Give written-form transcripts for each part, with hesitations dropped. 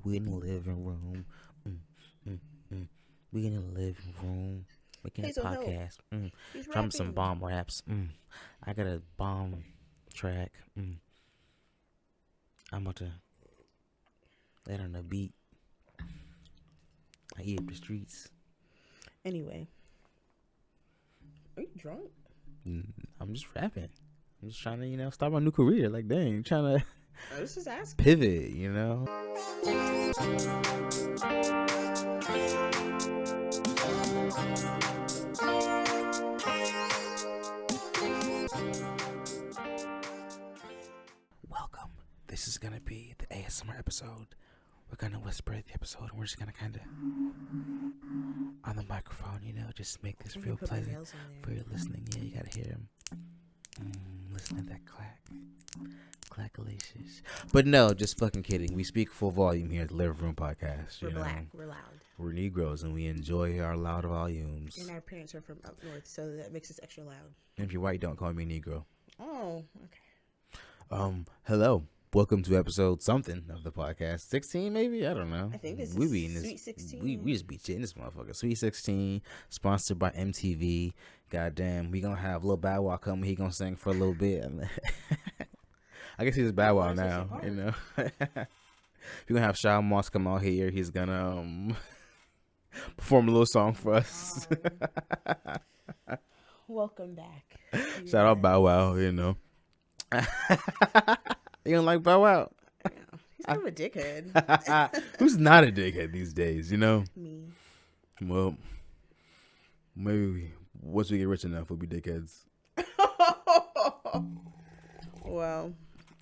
We in the living room. Mm, mm, mm. We in the living room. Making a Hazel, no. podcast. He's Drum some rapping. bomb raps. I got a bomb track. I'm about to let on the beat. I eat up the streets. Anyway. Are you drunk? I'm just rapping. I'm just trying to, start my new career. Like, dang, trying to I was just asking. pivot, Welcome. This is going to be the ASMR episode. We're going to whisper the episode, and we're just going to kind of, on the microphone, just make this real pleasant for your listening. Yeah, you got to hear him. Listen to that clack. Clackalacious. But no, just fucking kidding. We speak full volume here at the Livin Room Podcast. We're black. We're loud. We're Negroes, and we enjoy our loud volumes. And our parents are from up north, so that makes us extra loud. And if you're white, don't call me Negro. Oh, okay. Hello. Welcome to episode something of the podcast. 16, maybe? I don't know. I think this is Sweet 16. We just be shitting this motherfucker. Sweet 16, sponsored by MTV. Goddamn, we gonna have Lil Bow Wow come. He gonna sing for a little bit. I guess he's Bow Wow now, We're gonna have Shawn Moss come out here. He's gonna perform a little song for us. Welcome back. Shout out Bow Wow, You don't like Bow Wow? Yeah. He's kind of a dickhead. Who's not a dickhead these days, Me. Well, maybe once we get rich enough, we'll be dickheads. Well,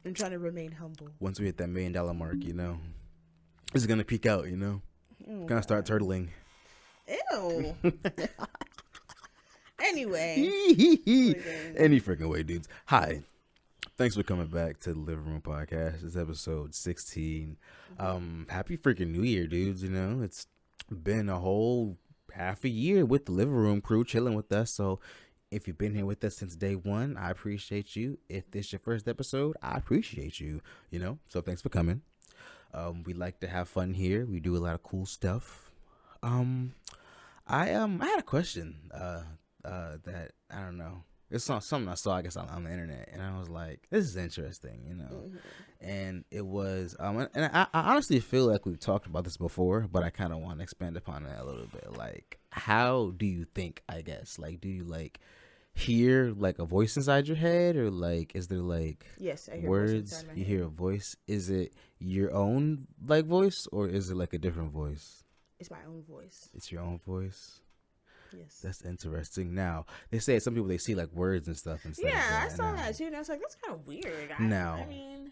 I'm trying to remain humble. Once we hit that $1 million mark, it's gonna peak out, Gonna start turtling. Ew. Anyway. Any freaking way, dudes. Hi. Thanks for coming back to the Livin Room Podcast. It's episode 16. Happy freaking New Year, dudes. It's been a whole half a year with the Livin Room crew chilling with us. So if you've been here with us since day one, I appreciate you. If this is your first episode, I appreciate you, So thanks for coming. We like to have fun here. We do a lot of cool stuff. I had a question that I don't know. It's something I saw, I guess, on the internet, and I was like, "This is interesting," And it was, and I honestly feel like we've talked about this before, but I kind of want to expand upon it a little bit. Like, how do you think? I guess, like, do you hear a voice inside your head, or is there yes, I hear words? You hear a voice? Is it your own voice, or is it a different voice? It's my own voice. It's your own voice. Yes. That's interesting. Now, they say some people, they see words and stuff and stuff. Yeah, I saw that too, and I was like, that's kind of weird. I mean,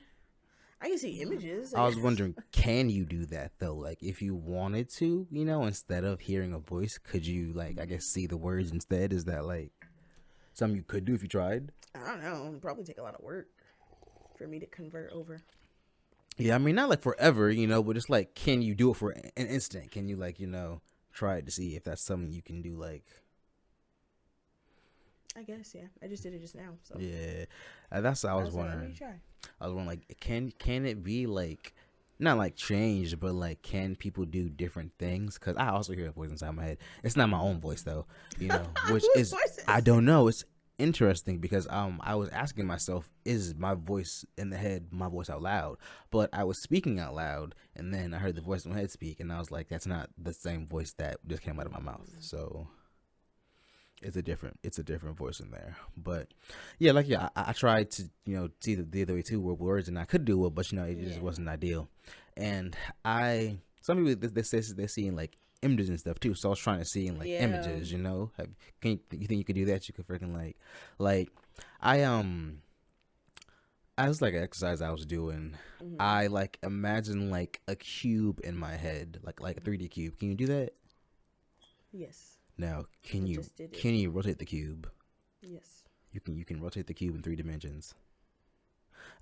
I can see images. I was wondering, can you do that though? If you wanted to, instead of hearing a voice, could you I guess see the words instead? Is that something you could do if you tried? I don't know. It'd probably take a lot of work for me to convert over. Yeah, I mean, not forever, but it's can you do it for an instant? Can you try it to see if that's something you can do? I guess, yeah. I just did it just now. So yeah, that's what I was wondering. Let me try. I was wondering, can it be not changed, but can people do different things? Because I also hear a voice inside my head. It's not my own voice though, which is I don't know. It's interesting because I was asking myself, is my voice in the head my voice out loud? But I was speaking out loud, and then I heard the voice in my head speak, and I was like, that's not the same voice that just came out of my mouth. So it's a different voice in there. But yeah, I tried to see the other way too, with words, and I could do it, but it just wasn't ideal. And some people they say they're seeing images and stuff too, so I was trying to see in images, you think you could do that? You could freaking I was an exercise I was doing. Mm-hmm. I imagine a cube in my head, like a 3D cube. Can you do that? Yes. Now, can you rotate the cube? Yes. You can rotate the cube in 3 dimensions.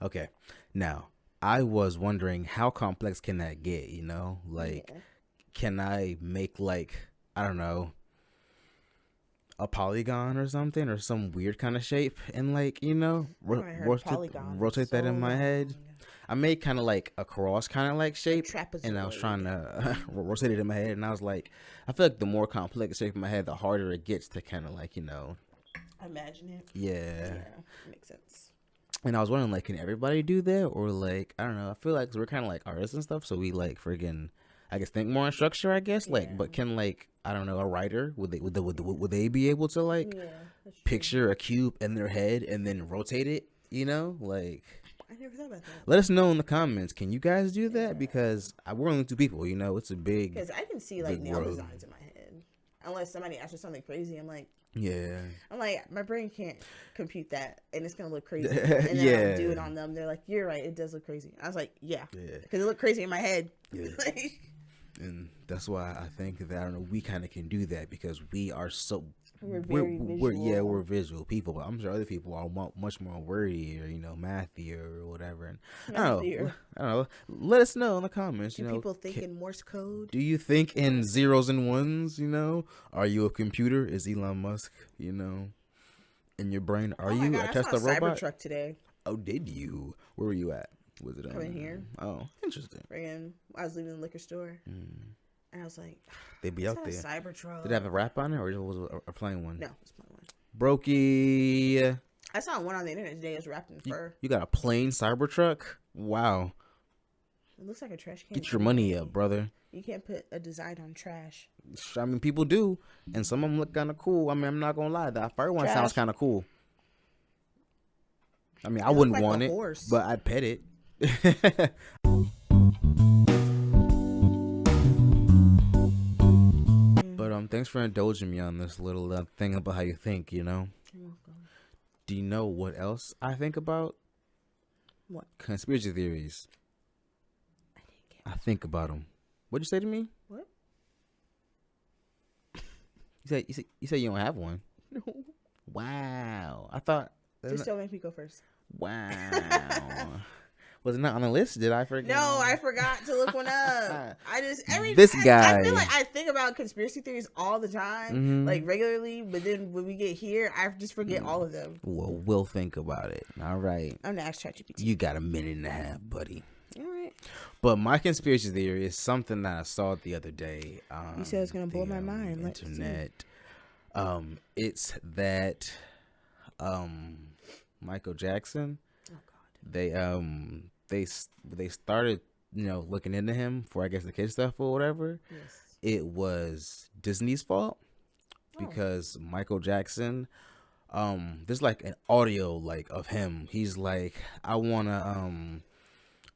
Okay. Now, I was wondering, how complex can that get, Can I make I don't know, a polygon or something, or some weird kind of shape, and rotate that in my head? I made kind of like a cross kind of like shape, trapezoid. And I was trying to rotate it in my head, and I was like, I feel like the more complex shape in my head, the harder it gets to kind of like, imagine it. Yeah, makes sense. And I was wondering, like, can everybody do that, or like, I don't know. I feel like we're kind of like artists and stuff, so we like friggin', I guess, think more in structure, I guess. Like, but can like, I don't know, a writer would they be able to like picture a cube in their head and then rotate it? Like. I never thought about that. Let us know in the comments. Can you guys do that? Because we're only 2 people. It's a big. Because I can see like nail designs in my head, unless somebody asks for something crazy. I'm like. Yeah. I'm like, my brain can't compute that, and it's gonna look crazy. And then I'll do it on them. They're like, "You're right, it does look crazy." I was like, "Yeah," because it looked crazy in my head. Yeah. And that's why I think that, I don't know, we kind of can do that because we are so. We're visual. We're visual people, but I'm sure other people are much more wordy or mathy or whatever. And I don't know. Let us know in the comments. Do people think in Morse code? Do you think in zeros and ones? Are you a computer? Is Elon Musk? In your brain? Are you a Tesla robot? Cybertruck today. Oh, did you? Where were you at? Was it coming here? Oh, interesting. I was leaving the liquor store. And I was like, they be out there. Cybertruck. Did it have a wrap on it, or was it a plain one? No, it was a plain one. Brokey. I saw one on the internet today. It was wrapped in fur. You got a plain Cybertruck? Wow. It looks like a trash can. Get your money up, brother. You can't put a design on trash. I mean, people do, and some of them look kind of cool. I mean, I'm not gonna lie, that fur one sounds kind of cool. I mean, I wouldn't want it, but I'd pet it. But thanks for indulging me on this little thing about how you think. You're welcome. Do you know what else I think about? What? Conspiracy theories. I think about them. What'd you say to me? What? You said you don't have one. No. Wow. I thought. Just don't make me go first. Wow. Was it not on the list? Did I forget? No, I forgot to look one up. I feel like I think about conspiracy theories all the time, like regularly. But then when we get here, I just forget all of them. Well, we'll think about it. All right. I'm gonna ask ChatGPT. You got a minute and a half, buddy. All right. But my conspiracy theory is something that I saw the other day. You said it's gonna blow my mind. Internet. It's that Michael Jackson. Oh God. They started, looking into him for, I guess, the kid stuff or whatever. Yes. It was Disney's fault because Michael Jackson, there's like an audio like of him. He's like, I wanna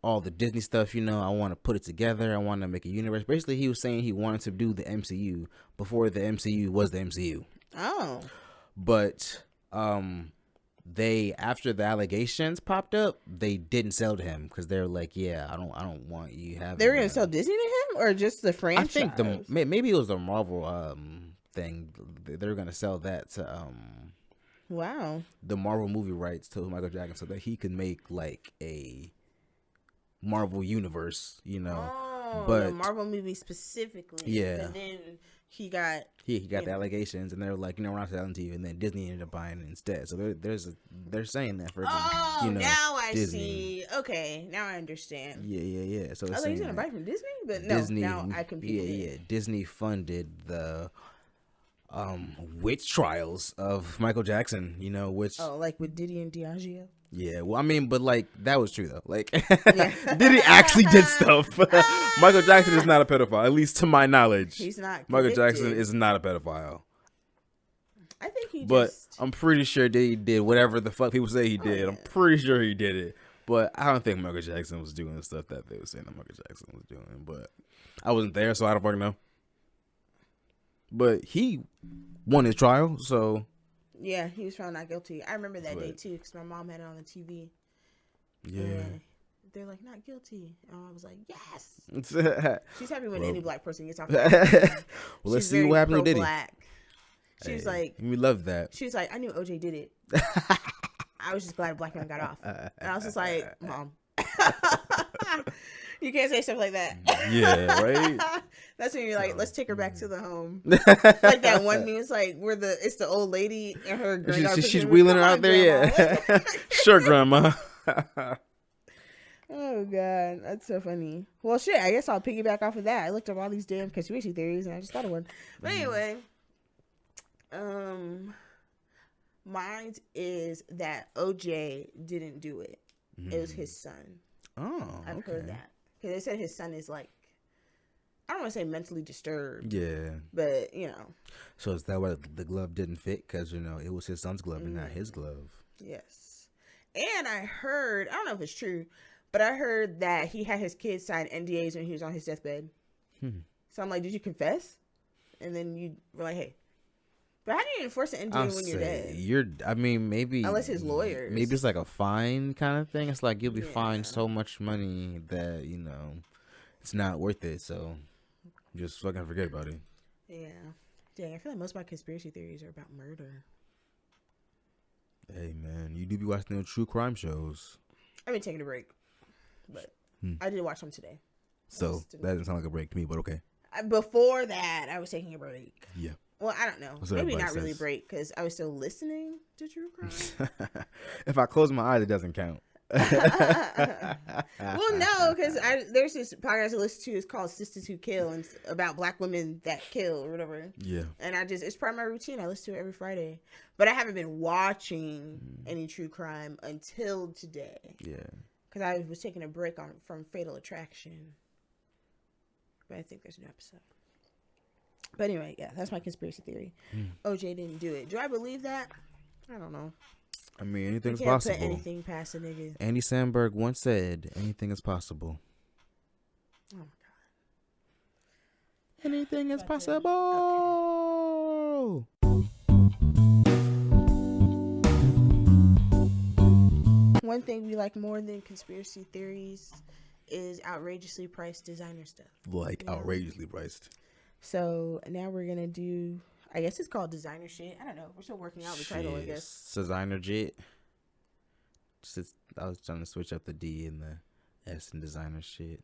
all the Disney stuff, I want to put it together. I want to make a universe. Basically, he was saying he wanted to do the MCU before the MCU was the MCU. Oh. But they, after the allegations popped up, they didn't sell to him because they're like, yeah, I don't want you having. They were gonna sell Disney to him or just the franchise? I think maybe it was the Marvel thing. They were gonna sell that to wow, the Marvel movie rights to Michael Jackson so that he could make like a Marvel universe, Oh, but the Marvel movie specifically. Yeah. And then he got the allegations, and they're like, we're not selling to you, and then Disney ended up buying it instead. So they're saying that for now I Disney. See. Okay, now I understand. Yeah. So I was like, he's gonna buy from Disney, but no. Disney, now I compute. Yeah. Disney funded the witch trials of Michael Jackson. Which like with Diddy and Diageo. Yeah, well, I mean, but like that was true though. Like, Diddy actually did stuff. Michael Jackson is not a pedophile, at least to my knowledge. He's not. Michael Jackson is not a pedophile. I think But I'm pretty sure Diddy did whatever the fuck people say he did. Yeah. I'm pretty sure he did it. But I don't think Michael Jackson was doing stuff that they were saying that Michael Jackson was doing. But I wasn't there, so I don't fucking know. But he won his trial, so. Yeah, he was found not guilty. I remember that day too because my mom had it on the TV. Yeah. And they're like, not guilty. And I was like, yes. She's happy when any black person gets off. Well, let's see what happened to Diddy. She was like, we love that. She was like, I knew OJ did it. I was just glad a black man got off. And I was just like, Mom. You can't say stuff like that. Yeah, right? That's when you're like, let's take her back to the home. Like that one meme, it's like it's the old lady and her granddaughter. She's wheeling her out there, yeah. Sure, Grandma. Oh god, that's so funny. Well, shit. I guess I'll piggyback off of that. I looked up all these damn conspiracy theories, and I just thought of one. But anyway, mine is that OJ didn't do it. It was his son. Oh, I've heard that because they said his son is like, I don't want to say mentally disturbed. Yeah, but you know. So is that why the glove didn't fit? Because it was his son's glove and not his glove. Yes, and I heard, I don't know if it's true, but I heard that he had his kids sign NDAs when he was on his deathbed. So I'm like, did you confess? And then you were like, hey. But how do you enforce an NDA when you're dead? Maybe. Unless his lawyers. Maybe it's like a fine kind of thing. It's like you'll be fined so much money that, it's not worth it. So just fucking forget about it. Yeah. Dang, I feel like most of my conspiracy theories are about murder. Hey, man, you do be watching those true crime shows. I've been taking a break. But I did watch them today. So that doesn't sound like a break to me, but okay. Before that, I was taking a break. Yeah. Well, I don't know. Maybe not really a break because I was still listening to true crime. If I close my eyes, it doesn't count. Well, no, because there's this podcast I listen to. It's called Sisters Who Kill, and it's about black women that kill or whatever. Yeah. And it's part of my routine. I listen to it every Friday. But I haven't been watching any true crime until today. Yeah. Because I was taking a break from Fatal Attraction. But I think there's a new episode. But anyway, yeah, that's my conspiracy theory. OJ didn't do it. Do I believe that? I don't know. I mean, anything's possible. Put anything past a nigga. Andy Samberg once said, anything is possible. Oh, my God. Anything is possible. Okay. One thing we like more than conspiracy theories is outrageously priced designer stuff. Outrageously priced. So now we're going to do, I guess it's called designer shit. I don't know. We're still working out the title, I guess. Designer shit. I was trying to switch up the D and the S in designer shit.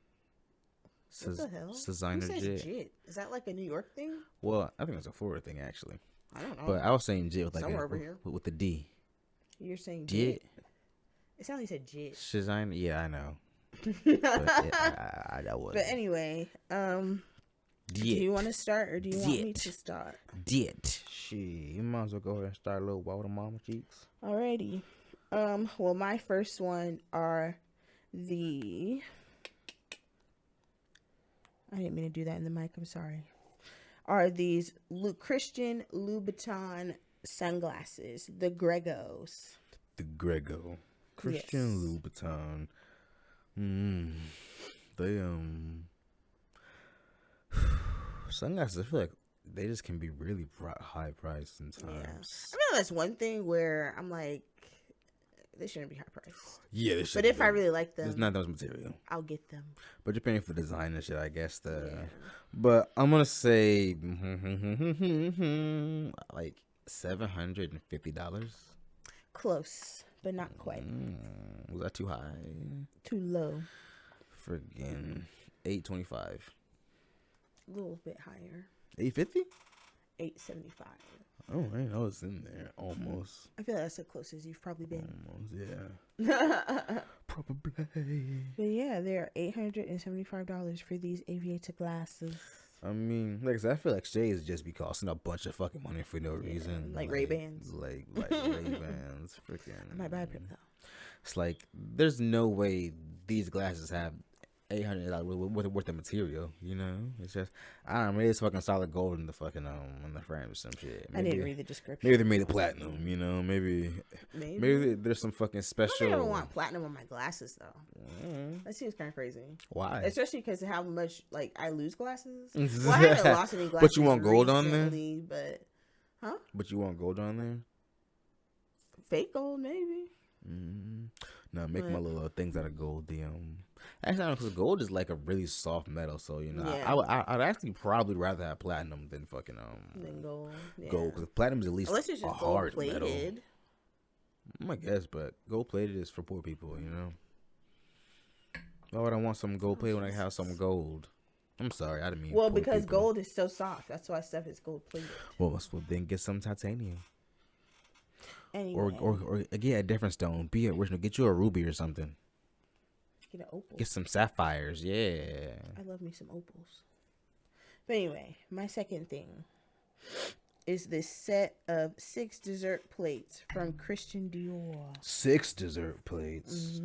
What the hell? Designer jit. Is that like a New York thing? Well, I think it's a Florida thing, actually. I don't know. But I was saying jit with somewhere over here. With the D. You're saying jit? It sounded like you said jit. Designer, yeah, I know. That was. But anyway, do you want to start or do you want me to start? Shit, you might as well go ahead and start a little water mama cheeks. Alrighty. Well, my first one are the. I didn't mean to do that in the mic. I'm sorry. Are these Christian Louboutin sunglasses, the Gregos? The Grego. Christian Louboutin. They sunglasses, I feel like they just can be really high priced sometimes. Yeah. I mean, that's one thing where I'm like, they shouldn't be high priced. Yeah, they should. But if I really like them, it's not that much material. I'll get them. But you're paying for the design and shit, I guess. But I'm gonna say like $750. Close, but not quite. Was that too high? Too low. Friggin' $825. A little bit higher. $850? $875. Oh, I know it's in there almost. I feel like that's the closest you've probably been. Almost, yeah. Probably. But yeah, they're $875 for these aviator glasses. I mean, like I said, I feel like shades just be costing a bunch of fucking money for no reason. Like Ray-Bans. Like Ray-Bans. Freaking. I might buy a pair though. It's like there's no way these glasses have $800 worth of material, you know? It's just, I don't know, maybe it's fucking solid gold in the fucking, in the frame or some shit. Maybe, I didn't read the description. Maybe they made it platinum, you know? Maybe there's some fucking special. I don't want platinum on my glasses, though. That seems kind of crazy. Why? Especially because of how much, like, I lose glasses. Well, I haven't lost any glasses. But you want gold on there? But, huh? But you want gold on there? Fake gold, maybe. No, make my little things out of gold. Actually, I don't know, because gold is like a really soft metal, so I'd actually probably rather have platinum than fucking than gold. Yeah. Gold, because platinum is at least unless it's just a hard gold-plated. Metal. I guess, but gold plated is for poor people, you know. Why would I want some gold plated when I have some gold? I'm sorry, I didn't mean. Well, because gold is so soft, that's why stuff is gold plated. Well, then get some titanium. Anyway. Or get a different stone. Be original. Get you a ruby or something. Get an opal. Get some sapphires, yeah. I love me some opals. But anyway, my second thing is this set of 6 dessert plates from Christian Dior. 6 dessert plates.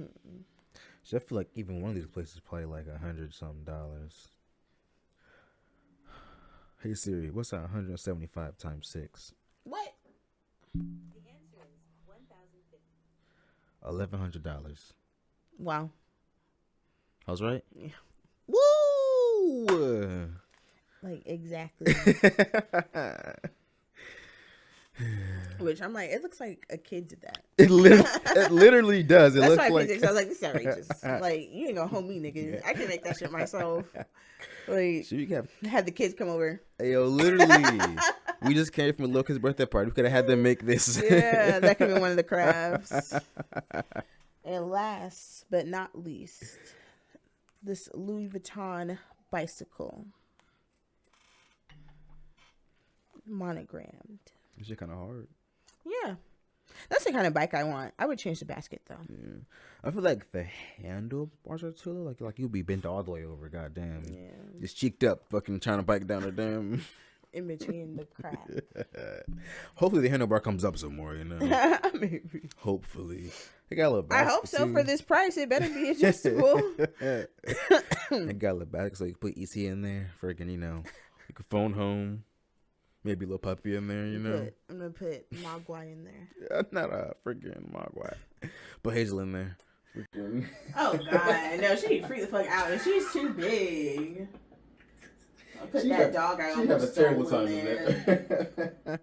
So I feel like even one of these places is probably like $100-something. Hey Siri, what's that 175 times 6? What? The answer is $1,050. $1,100. Wow. I was right? Yeah. Woo! Like, exactly. Which I'm like, it looks like a kid did that. It literally does. It That's looks why like... I was like, this is outrageous. Like, you ain't gonna home me, nigga. I can make that shit myself. Like, So you got... had the kids come over. Hey, yo, literally. We just came from a little kid's birthday party. We could have had them make this. Yeah, that could be one of the crafts. And last but not least, this Louis Vuitton bicycle. Monogrammed. This shit kind of hard. Yeah. That's the kind of bike I want. I would change the basket, though. Yeah. I feel like the handlebars are too low. Like you'll be bent all the way over, goddamn. Yeah. Just cheeked up, fucking trying to bike down the damn... In between the crap. Hopefully the handlebar comes up some more, you know. Maybe. Hopefully. They got a little I basket hope so. too. For this price, it better be adjustable. They got a little basket so you can put EC in there. Freaking, you know. You can phone home. Maybe a little puppy in there, you know. I'm going to put Mogwai in there. Not a freaking Mogwai. Put Hazel in there. Freaking. Oh, God. No, she need to freak the fuck out. And she's too big. I'll put that dog I almost stole in there. Ooh,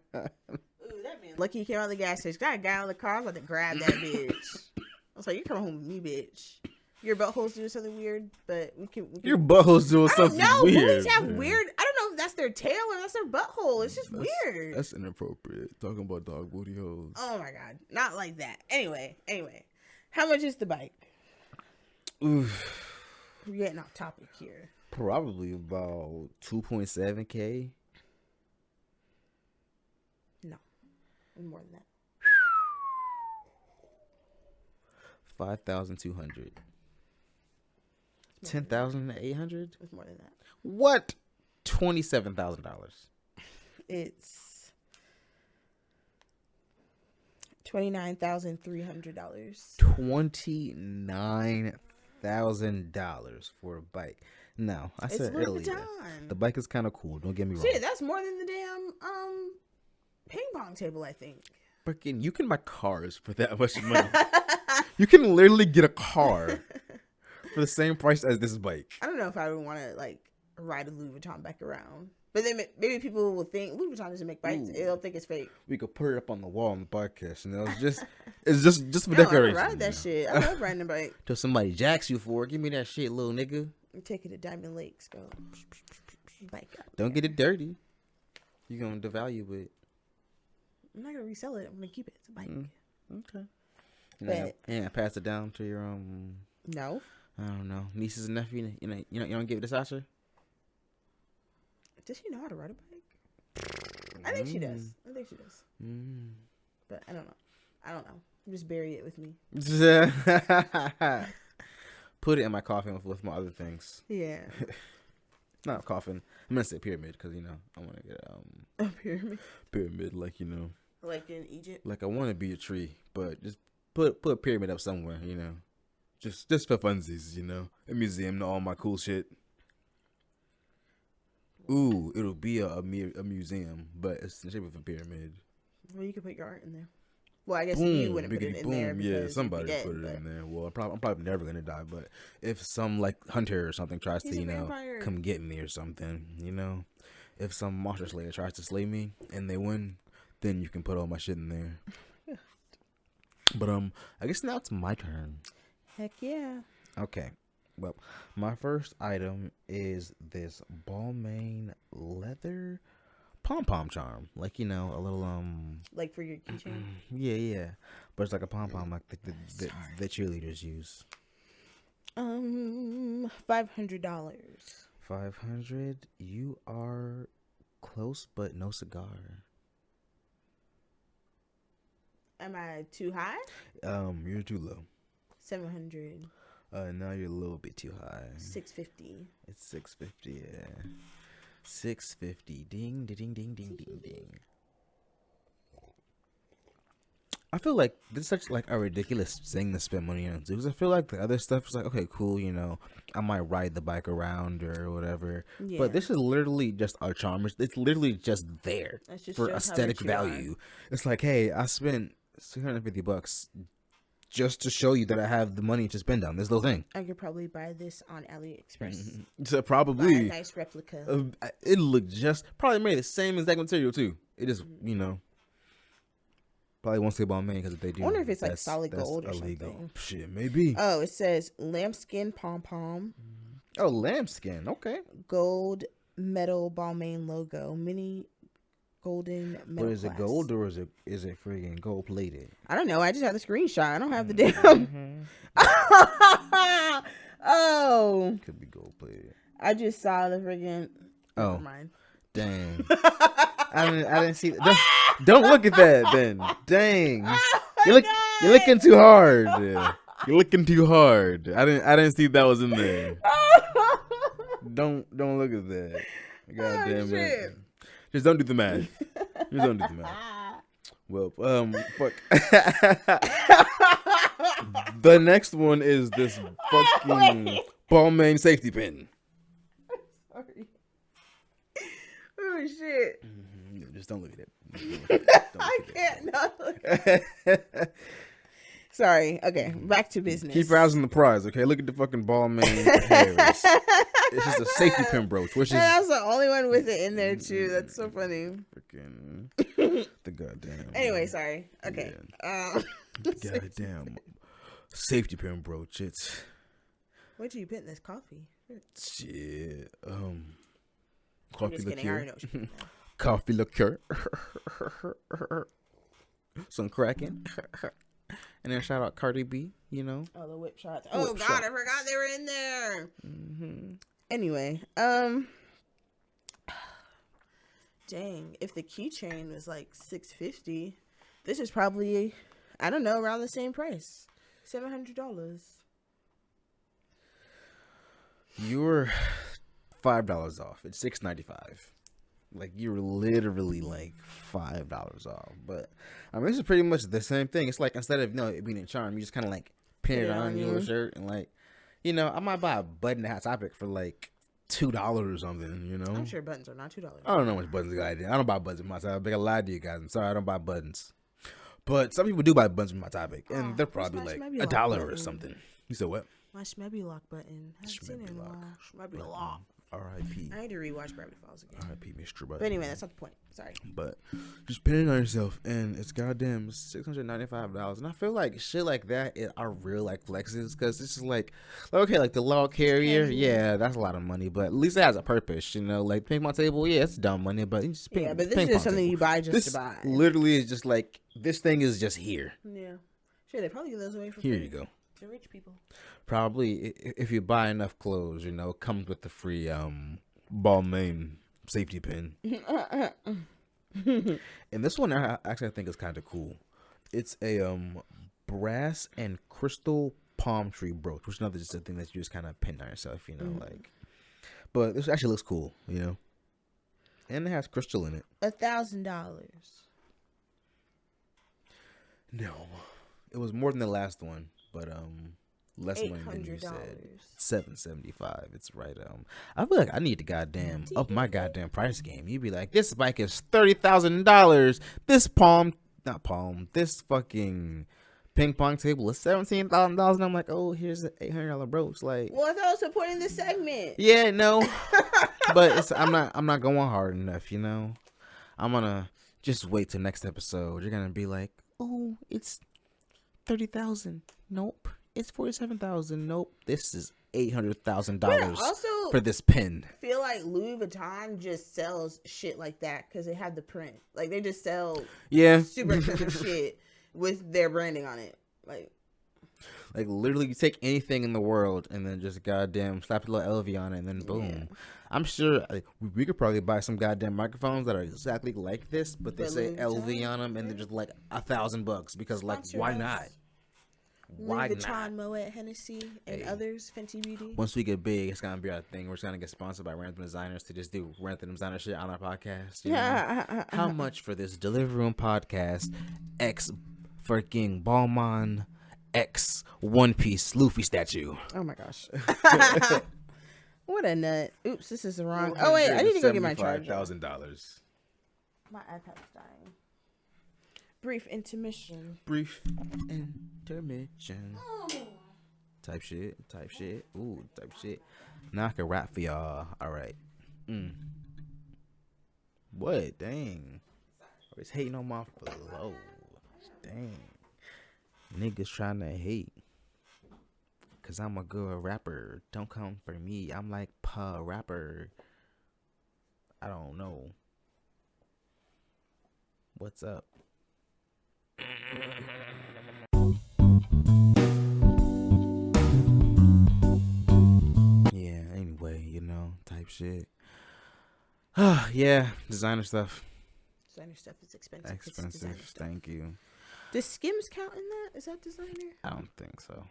that man. Lucky he came out of the gas station. Got a guy on the car. I was about to grab that bitch. I was like, you're coming home with me, bitch. Your butthole's doing something weird, but we can... Your butthole's doing something weird. Bullies have weird... I don't know if that's their tail or that's their butthole. It's just weird. That's inappropriate. Talking about dog booty holes. Oh, my God. Not like that. Anyway. How much is the bike? Oof. We're getting off topic here. Probably about 2.7K. No. More than that. 5,200. 10,800. It's more than that. What? $27,000. It's $29,300. $29,000 for a bike. No, I said earlier, the bike is kind of cool. Don't get me wrong. Shit, that's more than the damn ping pong table, I think. Freaking, you can buy cars for that much money. You can literally get a car for the same price as this bike. I don't know if I would want to like ride a Louis Vuitton bike around, but then maybe people will think Louis Vuitton doesn't make bikes. They'll think it's fake. We could put it up on the wall on the podcast, and it's just for No, decoration. I ride that shit. I love riding a bike. Till somebody jacks you for it, give me that shit, little nigga. Take it to Diamond Lakes, go. Bike out. Don't get it dirty. You're gonna devalue it. I'm not gonna resell it. I'm gonna keep it. It's a bike. Okay. But, yeah, pass it down to your No. I don't know, nieces and nephews. You don't give it to Sasha. Does she know how to ride a bike? I think she does. But I don't know. Just bury it with me. Put it in my coffin with my other things. Yeah. Not coffin. I'm gonna say pyramid because I want to get A pyramid. Pyramid, like Like in Egypt. Like I want to be a tree, but just put a pyramid up somewhere. Just for funsies. A museum to all my cool shit. Ooh, it'll be a museum, but it's in the shape of a pyramid. Well, you could put your art in there. Well, I guess you wouldn't put it in there. Yeah, somebody put it in there. Well, I'm probably never gonna die, but if some like hunter or something tries to, come get me or something, if some monster slayer tries to slay me and they win, then you can put all my shit in there. But I guess now it's my turn. Heck yeah. Okay. Well, my first item is this Balmain leather pom-pom charm. Like, a little, like for your keychain? Yeah. But it's like a pom-pom like the cheerleaders use. $500. $500? You are close, but no cigar. Am I too high? You're too low. $700. No, you're a little bit too high. 650. It's 650. Yeah. 650. Ding, ding, ding, ding, ding, ding. I feel like this is such like a ridiculous thing to spend money on, because I feel like the other stuff is like, okay, cool, you know, I might ride the bike around or whatever. Yeah. But this is literally just a charm. It's literally just there for aesthetic value. It's like, hey, I spent $650 just to show you that I have the money to spend on this little thing. I could probably buy this on AliExpress. So probably buy a nice replica. It looked just probably made the same exact material too. It is, you know. Probably won't say Balmain because if they do, I wonder if it's like solid gold or illegal. Something. Shit, maybe. Oh, it says lambskin pom pom. Oh, lambskin. Okay. Gold metal Balmain logo. Mini golden metal. But is it gold or is it friggin' gold plated? I don't know. I just have the screenshot. I don't have the damn. Oh. Could be gold plated. I just saw the friggin'. Oh. Never mind. Dang. I didn't see that. Don't look at that then. Dang. You're looking too hard. You're looking too hard. I didn't see that was in there. Don't look at that. God damn it. Just don't do the math. Well, fuck. The next one is this fucking Balmain safety pin. Sorry. Oh shit. Just don't look at it. I can't not look at it. Sorry. Okay, back to business. Keep your eyes on the prize, okay? Look at the fucking Balmain hairs. It's just a safety pin brooch, which is... That's the only one with it in there, too. That's so funny. Freaking... the goddamn... Anyway, sorry. Okay. Yeah. Goddamn. Safety pin brooch. It's... What do you put in this coffee? Shit. Coffee liqueur. Coffee liqueur. Some cracking. And then shout out Cardi B, you know. Oh, the whip shots. Oh, God, I forgot they were in there. Mm-hmm. Anyway, dang, if the keychain was like $650, this is probably, I don't know, around the same price. $700. You were $5 off. It's $6.95. Like, you were literally like $5 off. But I mean, this is pretty much the same thing. It's like, instead of it being a charm, you just kind of like pin it on your shirt, and like, you know, I might buy a button that Hot Topic for like $2 or something, you know. I'm sure buttons are not $2. I don't know how much buttons I got. I don't buy buttons with my Topic. I lied to you guys. I'm sorry, I don't buy buttons. But some people do buy buttons with my Topic, and they're probably like $1 or something. You said what? My Schmebby Lock button. Schmebby Lock. Schmebby Lock. R.I.P. I need to rewatch Gravity Falls again. R.I.P. Mr. Button. But anyway, that's not the point. Sorry. But just pin it on yourself, and it's goddamn $695. And I feel like shit like that are real like flexes, because it's just like, okay, like the log carrier, yeah, that's a lot of money, but at least it has a purpose, you know. Like ping pong table, yeah, it's dumb money, but it's just but this is just something you buy just to buy. Literally is just like, this thing is just here. Yeah. Sure, they probably give those away for free. Here you go. To rich people. Probably, if you buy enough clothes, you know, comes with the free Balmain safety pin. And this one, actually, I think is kind of cool. It's a brass and crystal palm tree brooch, which is another just a thing that you just kind of pin on yourself, you know, like. But this actually looks cool, you know. And it has crystal in it. $1,000. No, it was more than the last one, but less money than you said. $775. It's right. I feel like I need to goddamn up my goddamn price game. You'd be like, this bike is $30,000. This fucking ping pong table is $17,000. And I'm like, oh, here's an $800 brooch. Like, well, I thought I was supporting this segment. Yeah, no, but I'm not going hard enough. You know, I'm gonna just wait till next episode. You're gonna be like, oh, it's $30,000. Nope. It's $47,000. Nope. This is $800,000 for this pin. I feel like Louis Vuitton just sells shit like that because they have the print. Like, they just sell super expensive shit with their branding on it. Like literally, you take anything in the world and then just goddamn slap a little LV on it, and then boom. Yeah. I'm sure we could probably buy some goddamn microphones that are exactly like this, but they say LV on them, and they're just like $1,000 because, like, why not? Why Louis Vuitton, not? Moet, Hennessy, and others. Fenty Beauty. Once we get big, it's gonna be our thing. We're just gonna get sponsored by random designers to just do random designer shit on our podcast. You know? How much for this Livin Room Podcast? X freaking Balmain X One Piece Luffy statue. Oh my gosh. What a nut. Oops, this is the wrong. Oh wait, I need to go get my charger. $75,000. My iPad's dying. Brief intermission. Type shit. Ooh, type shit. Now I can rap for y'all. All right. What? Dang. Always hating on my flow. Dang. Niggas trying to hate. Cause I'm a good rapper. Don't come for me. I'm like rapper. I don't know. What's up? Yeah, anyway, you know, type shit. Yeah, designer stuff. Designer stuff is expensive. Expensive, thank you. Does Skims count in that? Is that designer? I don't think so.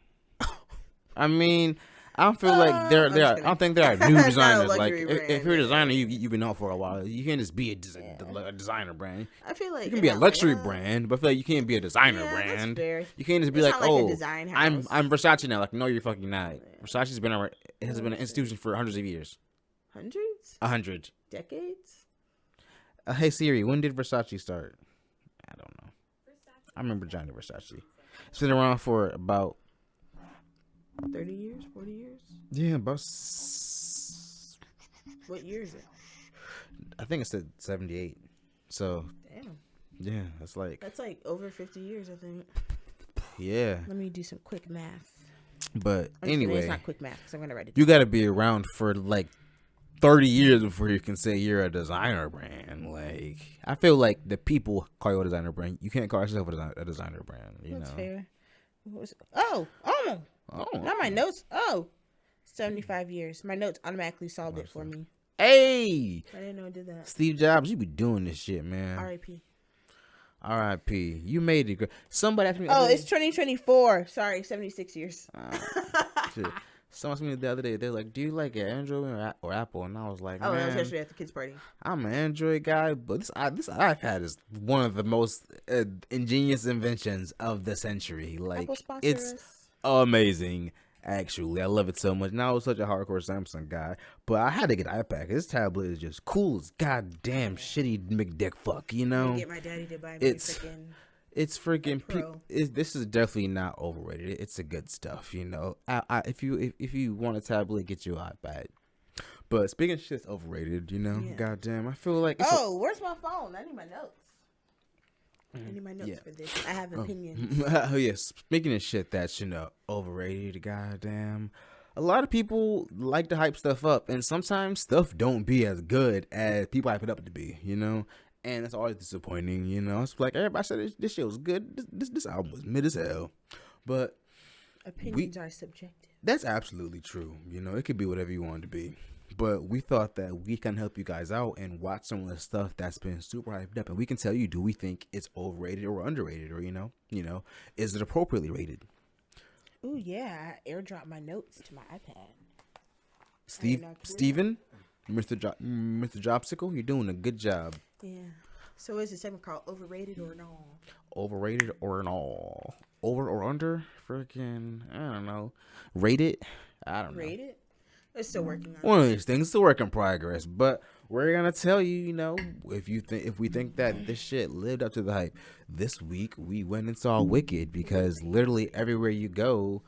I mean, I don't feel like there are. I don't think there are new designers. Like if you're a designer, you've been out for a while. You can't just be a designer brand. I feel like you can be a luxury brand, but I feel like you can't be a designer brand. You can't just be like, oh, I'm Versace now. Like, no, you're fucking not. Versace's been around. It has been an institution for hundreds of years. Hundreds? 100 decades. Hey Siri, when did Versace start? I don't know. I remember Johnny Versace. It's been around for about 30 years, 40 years. Yeah, about. What year is it? I think it said 78. So. Damn. Yeah, that's like over 50 years, I think. Yeah. Let me do some quick math. But anyway, it's not quick math because I'm gonna write it down. You got to be around for like 30 years before you can say you're a designer brand. Like, I feel like the people call you a designer brand. You can't call yourself a designer brand. That's fair. What was it? Oh, not my notes. 75 years. My notes automatically solved it for me. Hey, I didn't know it did that. Steve Jobs, you be doing this shit, man. R.I.P. You made it. Somebody asked me. Oh, it's 2024. Sorry, 76 years. Shit. Someone asked me the other day. They're like, "Do you like Android or Apple?" And I was like, "Oh, that was yesterday at the kids' party." I'm an Android guy, but this iPad is one of the most ingenious inventions of the century. Like, it's amazing. Actually, I love it so much. Now I was such a hardcore Samsung guy, but I had to get an iPad. This tablet is just cool as goddamn shitty McDick fuck. You know, get my daddy to buy me it's freaking. This is definitely not overrated. It's a good stuff. You know, if you want a tablet, get you an iPad. But speaking of shit's overrated, you know, goddamn, I feel like. Where's my phone? I need my notes. I need my notes for this. I have opinions. Oh yeah, speaking of shit that's overrated, goddamn. A lot of people like to hype stuff up, and sometimes stuff don't be as good as people hype it up to be. You know, and it's always disappointing. You know, it's like everybody said this shit was good. This album was mid as hell, but opinions are subjective. That's absolutely true. You know, it could be whatever you want it to be. But we thought that we can help you guys out and watch some of the stuff that's been super hyped up, and we can tell you, do we think it's overrated or underrated, or you know, is it appropriately rated? Ooh yeah, I airdropped my notes to my iPad. Steven, Mr. Jobsicle, you're doing a good job. Yeah. So is the segment called overrated or no? Overrated or no? Over or under? Freaking, I don't know. Rated? I don't know. Rated? It's still working on one of these things. It's a work in progress, but we're gonna tell you, you know, if we think that this shit lived up to the hype. This week we went and saw Wicked because literally everywhere you go,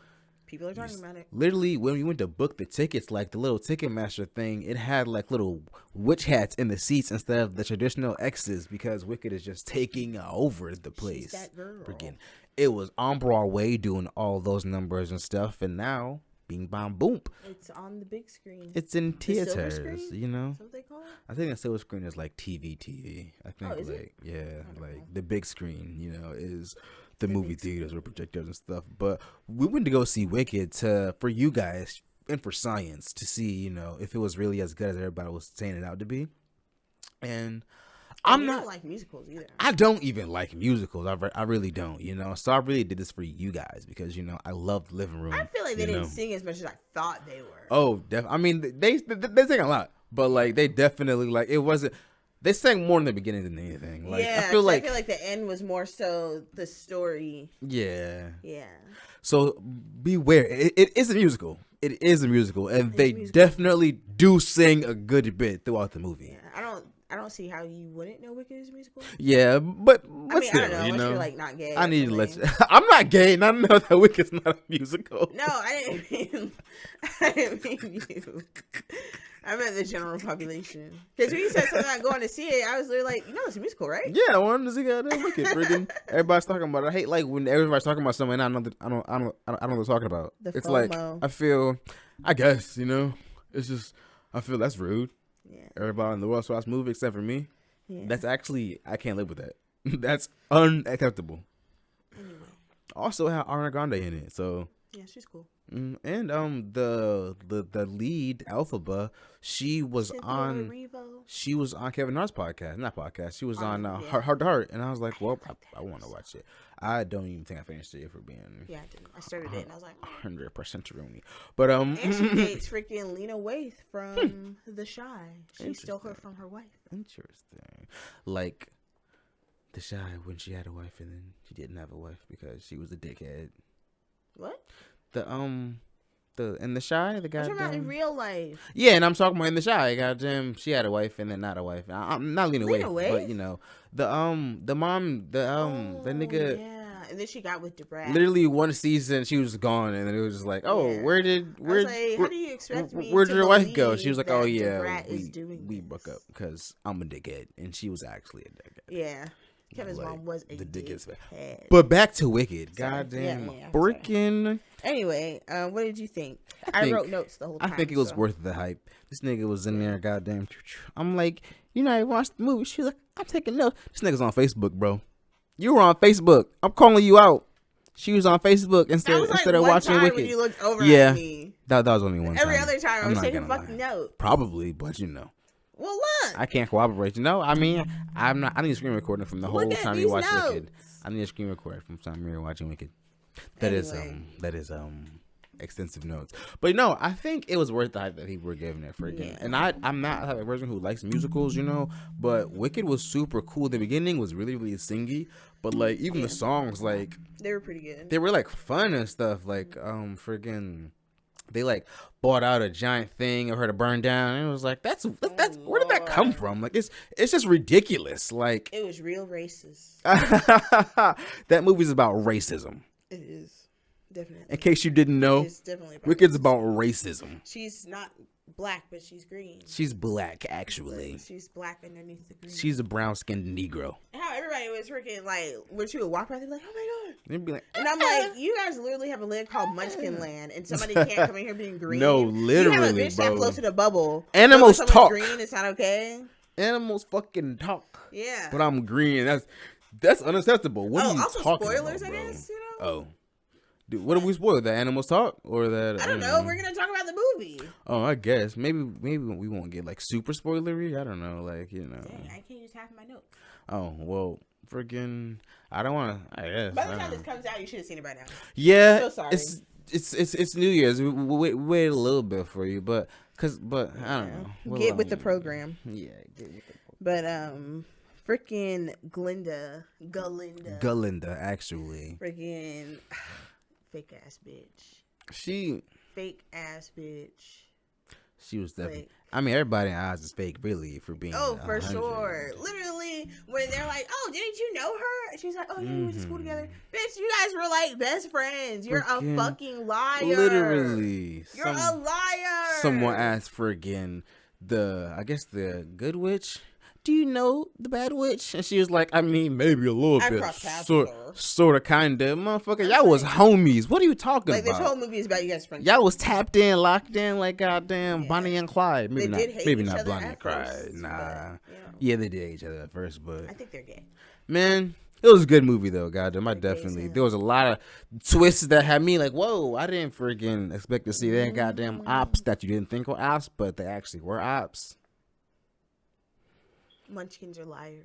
people are talking about it. Literally, when we went to book the tickets, like the little Ticketmaster thing, it had like little witch hats in the seats instead of the traditional X's because Wicked is just taking over the place. She's that girl. Freaking, it was on Broadway doing all those numbers and stuff, and now. Bing, bang, boom. It's on the big screen. It's in theaters, you know. That's what they call it? I think the silver screen is like TV. I think the big screen, you know, is the movie theaters or projectors and stuff. But we went to go see Wicked for you guys and for science to see, you know, if it was really as good as everybody was saying it out to be. And I'm you not don't like musicals either. I don't even like musicals. I really don't, you know. So I really did this for you guys because, you know, I love Living Room. I feel like they didn't sing as much as I thought they were. Oh, I mean, they sing a lot, but like they definitely like it wasn't. They sang more in the beginning than anything. Like yeah, I feel like the end was more so the story. Yeah. Yeah. So beware. It is a musical. It is a musical, and they definitely do sing a good bit throughout the movie. Yeah, I don't see how you wouldn't know Wicked is a musical. Yeah, but I mean, still, I don't know. you Unless know, you're like not gay. I need to let you. I'm not gay, and I know that Wicked's not a musical. No, I didn't mean you. I meant the general population. Because when you said something like going to see it, I was literally like, you know, it's a musical, right? Yeah, I wanted to see goddamn Wicked. Freaking everybody's talking about it. I hate like when everybody's talking about something, and I know what they're talking about. It's like I feel, I guess, you know, it's just I feel that's rude. Yeah. Everybody in the world saw this movie except for me. Yeah. That's actually I can't live with that. That's unacceptable. Anyway. Also had Ariana Grande in it, so yeah, she's cool. And the lead Alphaba, she was on Kevin Hart's podcast. She was on Heart to Heart, and I was like, well, I want to watch it. I don't even think I finished it for being. Yeah, I didn't. I started it and I was like 100% Rooney. But and she dates freaking Lena Waithe from The Chi. She stole her from her wife. Interesting. Like The Chi when she had a wife and then she didn't have a wife because she was a dickhead. What? In The Chi, the guy. I'm talking about in real life. Yeah, and I'm talking about in The Chi. Goddamn, she had a wife and then not a wife. I'm not Lena Waithe, but you know the mom, the nigga. Yeah, and then she got with DeBrat. Literally one season, she was gone, and then it was just like, oh, yeah. Where how do you expect me? Where'd your wife go? She was like, oh yeah, we broke up because I'm a dickhead, and she was actually a dickhead. Yeah. Kevin's mom was a dickhead. But back to Wicked. Goddamn. Freaking. Anyway, what did you think? I wrote notes the whole time. I think it was worth the hype. This nigga was in there, goddamn. I'm like, you know, I watched the movie. She was like, I'm taking notes. This nigga's on Facebook, bro. You were on Facebook. I'm calling you out. She was on Facebook instead of watching Wicked. When you looked over at me. That was only one time. Every other time I was taking fucking notes. Probably, but you know. Well, look. I can't cooperate. You know, I mean, I need a screen recording from the whole time you watch Wicked. I need a screen recording from the time you're watching Wicked. That is extensive notes. But no, I think it was worth the hype that people were giving it freaking. Yeah. And I'm not the type of person who likes musicals, you know, but Wicked was super cool. The beginning was really, really singy, but like even the songs, like they were pretty good. They were like fun and stuff. Like friggin' they like bought out a giant thing of her to burn down, and it was like that's where did that come from? Like it's just ridiculous. Like it was real racist. That movie's about racism. It is definitely. In case you didn't know, it's definitely about Wicked's about racism. She's not black, but she's green. She's black, actually. But she's black underneath the green. She's a brown-skinned Negro. And how everybody was freaking like, when she would walk by, they'd be like, "Oh my god!" They'd be like, and I'm like, "You guys literally have a land called Munchkin Land, and somebody can't come in here being green." No, literally, you have a bitch that floats in a bubble. Animals talk. Green, it's not okay. Animals fucking talk. Yeah. But I'm green. That's unacceptable. What are you also talking spoilers, about, bro? I guess. You know. Oh. Dude, what did we spoil? The animals talk or that? I don't know. We're gonna talk about the movie. Oh, I guess maybe we won't get like super spoilery. I don't know, like you know. Dang, I can't use half of my notes. Oh well, freaking! I don't want to. I guess. By the time this comes out, you should have seen it by now. Yeah, so sorry. It's New Year's. We wait a little bit for you, but I don't know. Get with the program. Yeah, get with the program. But freaking Galinda, actually. Freaking. Fake ass bitch. Fake ass bitch. She was definitely. I mean, everybody in Oz is fake, really, for being. Oh, for sure. Literally, when they're like, "Oh, didn't you know her?" And she's like, "Oh, yeah, we went to school together." Bitch, you guys were like best friends. You're a fucking liar. Literally, you're a liar. Someone asked friggin' the good witch. Do you know the bad witch? And she was like, I mean, maybe a little bit. Sort of, kind of. Motherfucker, y'all was homies. What are you talking about? Like, this whole movie is about you guys' friends. Y'all was tapped in, locked in, like goddamn Bonnie and Clyde. Maybe not Bonnie and Clyde. Nah. Yeah, they did hate each other at first, but. I think they're gay. Man, it was a good movie, though, goddamn. There was a lot of twists that had me like, whoa, I didn't friggin' expect to see that goddamn ops that you didn't think were ops, but they actually were ops. Munchkins are liars.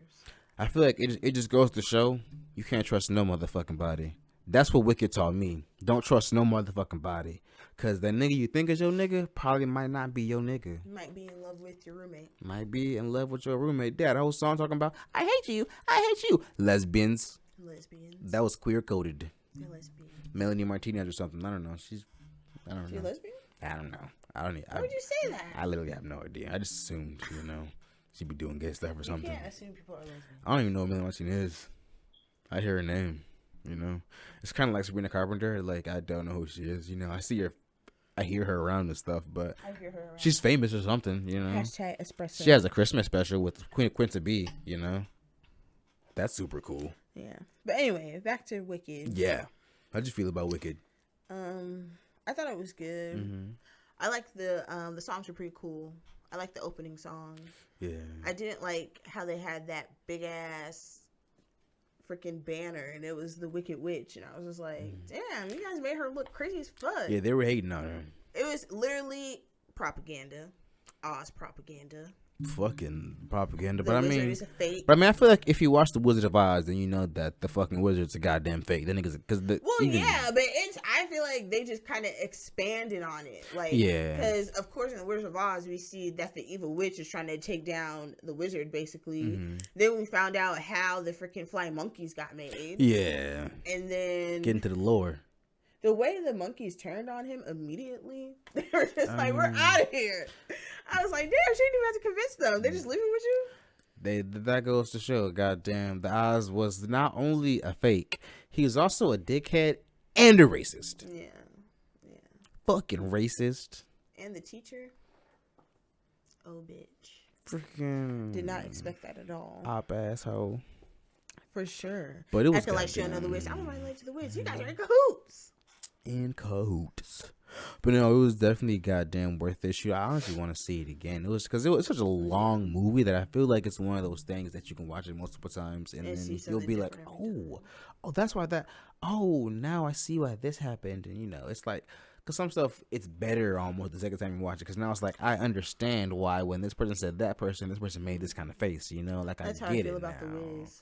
I feel like it just goes to show you can't trust no motherfucking body. That's what Wicked taught me. Don't trust no motherfucking body. Because that nigga you think is your nigga probably might not be your nigga. You might be in love with your roommate. Might be in love with your roommate. That whole song talking about, I hate you. Lesbians. That was queer coded. They're lesbians. Melanie Martinez or something. I don't know. She's know. lesbian? I don't know. Why would you say that? I literally have no idea. I just assumed, she'd be doing gay stuff or something. You can't assume people are lesbian. I don't even know what Melanie Martinez is. I hear her name. It's kind of like Sabrina Carpenter. Like, I don't know who she is. I hear her around and stuff, but she's famous or something. Hashtag espresso. She has a Christmas special with Quinta B. That's super cool. Yeah, but anyway, back to Wicked. Yeah, how'd you feel about Wicked? I thought it was good. Mm-hmm. I like the songs were pretty cool. I like the opening song. Yeah, I didn't like how they had that big ass freaking banner and it was the Wicked Witch, and I was just like, damn, you guys made her look crazy as fuck. Yeah, they were hating on her. It was literally propaganda. Oz propaganda. Fucking propaganda. The Wizard is a fake. But I feel like if you watch The Wizard of Oz, then you know that the fucking wizard's a goddamn fake. The niggas, but I feel like they just kind of expanded on it, like, yeah, because of course in The Wizard of Oz we see that the evil witch is trying to take down the wizard, basically. Mm-hmm. Then we found out how the freaking flying monkeys got made. Yeah, and then get into the lore. The way the monkeys turned on him immediately, they were just like, we're out of here. I was like, damn, she didn't even have to convince them. They're just leaving with you? That goes to show, goddamn, the Oz was not only a fake, he was also a dickhead and a racist. Yeah. Fucking racist. And the teacher? Oh, bitch. Freaking. Did not expect that at all. Op asshole. For sure. But it was acting like she don't know the Wiz. I'm gonna relate to the Wiz. You guys are in cahoots. But no, it was definitely goddamn worth it. I honestly want to see it again. It was because it was such a long movie that I feel like it's one of those things that you can watch it multiple times and then you'll be like, oh, that's why that. Oh, now I see why this happened. And it's like, because some stuff it's better almost the second time you watch it. Because now it's like I understand why when this person said that person, this person made this kind of face. Like that's I how get I feel it about now. the Wiz.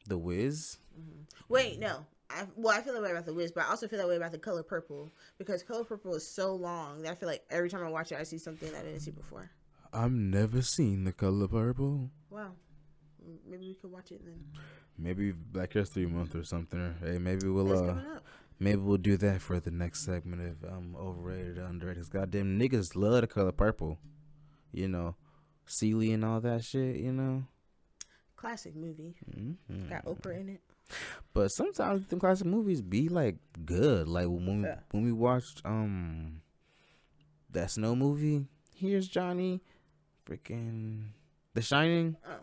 The Wiz? Mm-hmm. Wait, no. I feel that way about the Wiz, but I also feel that way about the Color Purple, because Color Purple is so long that I feel like every time I watch it, I see something that I didn't see before. I've never seen The Color Purple. Wow. Maybe we could watch it then. Maybe Black History Month or something. Hey, maybe we'll do that for the next segment of overrated, underrated. Cause goddamn niggas love The Color Purple. Celie and all that shit. Classic movie. Mm-hmm. Got Oprah in it. But sometimes the classic movies be like good. Like when we watched that Snow movie, Here's Johnny, freaking The Shining. Oh.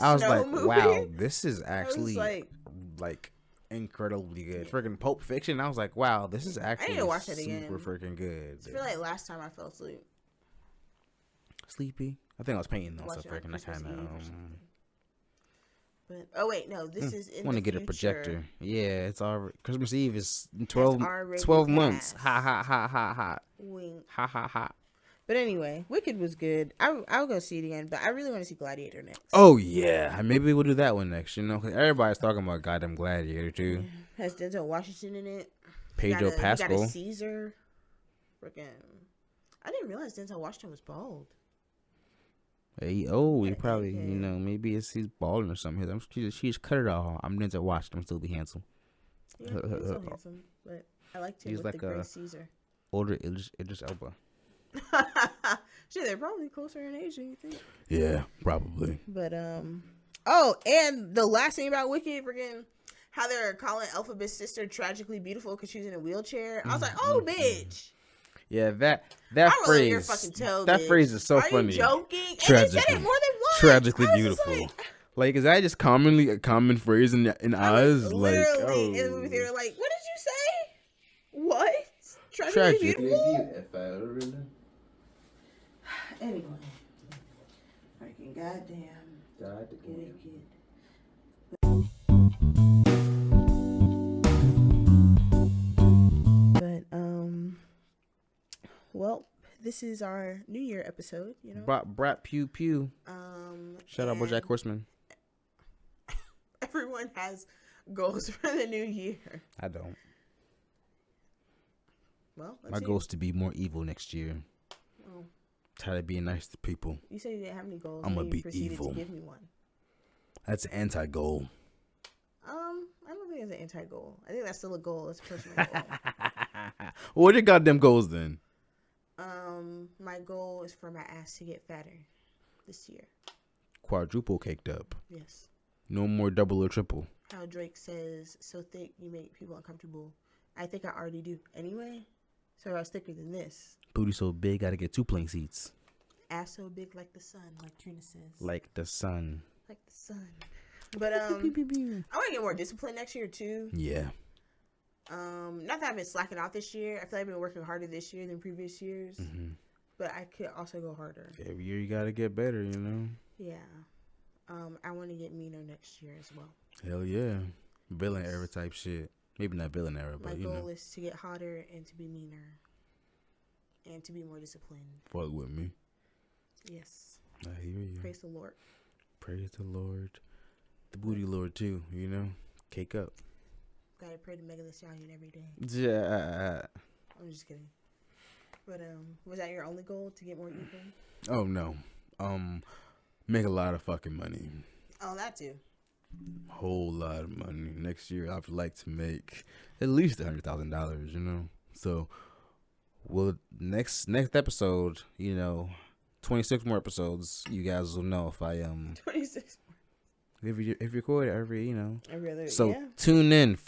I was like, movie? Wow, this is actually like incredibly good. Yeah. Freaking Pulp Fiction. I was like, wow, this is actually super freaking good. I feel like last time I fell asleep. Sleepy. I think I was painting on stuff freaking that kind of. But this is in the want to get future. A projector. Yeah, it's all Christmas Eve is 12 months. Ha ha ha ha ha. Wink. Ha ha ha. But anyway, Wicked was good. I'll go see it again, but I really want to see Gladiator next. Oh yeah, maybe we'll do that one next. Cause everybody's talking about goddamn Gladiator too. Has Denzel Washington in it? Pedro Pascal. Got a Caesar. Freaking. I didn't realize Denzel Washington was bald. He probably, maybe he's balding or something. She just cut it all. I'm Denzel Washington. I'm still be handsome. Yeah, he's so handsome, but I liked him with like the gray Caesar. Older Idris Elba. Shit, they're probably closer in age than you think. Yeah, probably. But and the last thing about Wicked, freaking how they're calling Elphabet's sister tragically beautiful because she's in a wheelchair. I was like, oh, bitch. Yeah, that phrase. That phrase is so funny. Are you joking? And they said it more than once. Tragically beautiful. Like, is that just commonly a common phrase in Oz? Literally in the movie theater, like, what did you say? What? Tragically beautiful? Anyway, freaking goddamn. Well, this is our New Year episode, Brat pew pew. Shout out BoJack Horseman. Everyone has goals for the new year. I don't. Well, my goal is to be more evil next year. Oh. Tired of being nice to people. You said you didn't have any goals. I'm gonna be evil. To give me one. That's an anti-goal. I don't think it's an anti-goal. I think that's still a goal. It's a personal goal. What are your goddamn goals then? My goal is for my ass to get fatter this year. Quadruple caked up. Yes. No more double or triple. How Drake says, so thick you make people uncomfortable. I think I already do anyway. So I was thicker than this. Booty so big, gotta get 2 plane seats. Ass so big like the sun, like Trina says. Like the sun. Like the sun. But I want to get more disciplined next year too. Yeah. Not that I've been slacking out this year. I feel like I've been working harder this year than previous years. Mm-hmm. But I could also go harder. Every year you gotta get better, you know? Yeah. I want to get meaner next year as well. Hell yeah. Villain era type shit. Maybe not villain era, but my goal is to get hotter and to be meaner. And to be more disciplined. Fuck with me. Yes. I hear you. Praise the Lord. Praise the Lord. The booty Lord too, you know? Cake up. Gotta pray to Megan Thee Stallion every day. Yeah. I'm just kidding. But was that your only goal, to get more evil? Oh no. Make a lot of fucking money. Oh, that too. Whole lot of money. Next year I'd like to make at least $100,000, you know? So next episode, you know, 26 more episodes, you guys will know if I 26 more. If you record every, you know. Every other, so yeah. Tune in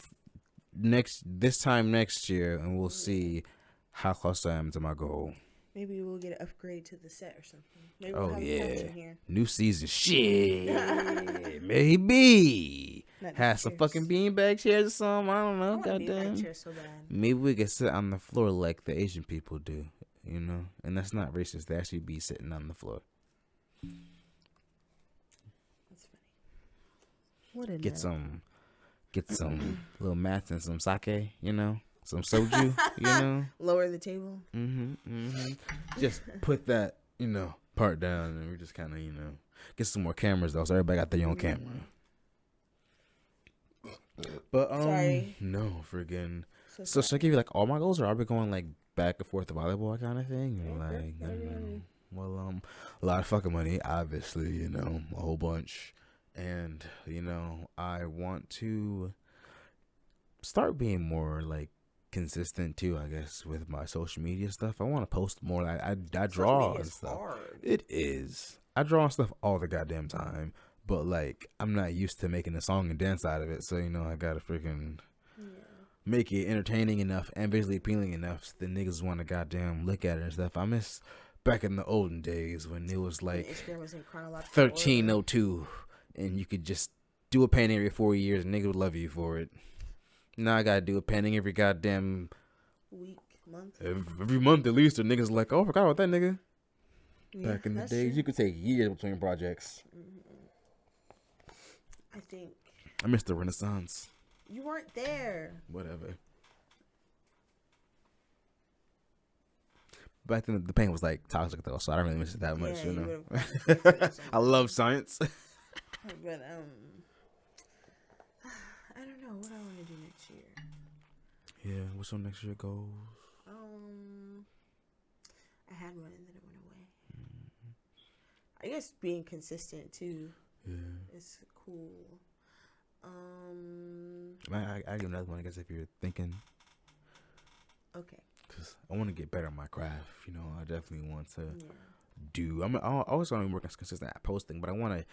this time next year, and we'll see how close I am to my goal. Maybe we'll get an upgrade to the set or something. Maybe we'll have yeah, here. New season, shit. Maybe have some fucking beanbag chairs or something. I don't know. Goddamn. So maybe we can sit on the floor like the Asian people do, you know. And that's not racist. They actually be sitting on the floor. That's funny. Get some little mats and some sake, you know. Some soju, you know. Lower the table. Just put that, you know, part down, and we just kind of, you know, get some more cameras though, so everybody got their own camera. But Sorry. No, friggin'. So should I give you like all my goals, or are we going like back and forth to volleyball kind of thing? Or, like, I don't know. Well, a lot of fucking money, obviously, you know, a whole bunch, and you know, I want to start being more like consistent too, I guess, with my social media stuff. I want to post more. I draw and stuff. Hard. It is. I draw stuff all the goddamn time, but like I'm not used to making a song and dance out of it. So you know, I gotta freaking make it entertaining enough and visually appealing enough so the niggas want to goddamn look at it and stuff. I miss back in the olden days when it was like 1302 and you could just do a painting every 4 years and niggas would love you for it. Now I gotta do a painting every goddamn week, month. Every month at least. Or niggas like, oh, I forgot about that nigga. Yeah, back in the days, you could take years between projects. I think I missed the Renaissance. You weren't there. Whatever. Back then, the paint was like toxic though, so I don't really miss it that much. You know, I love science. But I don't know what I want to do next year. Yeah, what's your next year goals? I had one and then it went away. I guess being consistent too. Yeah, it's cool. I do another one, I guess, if you're thinking. Okay. Because I want to get better at my craft. You know, I definitely want to do. I always want to work as consistent at posting, but I want to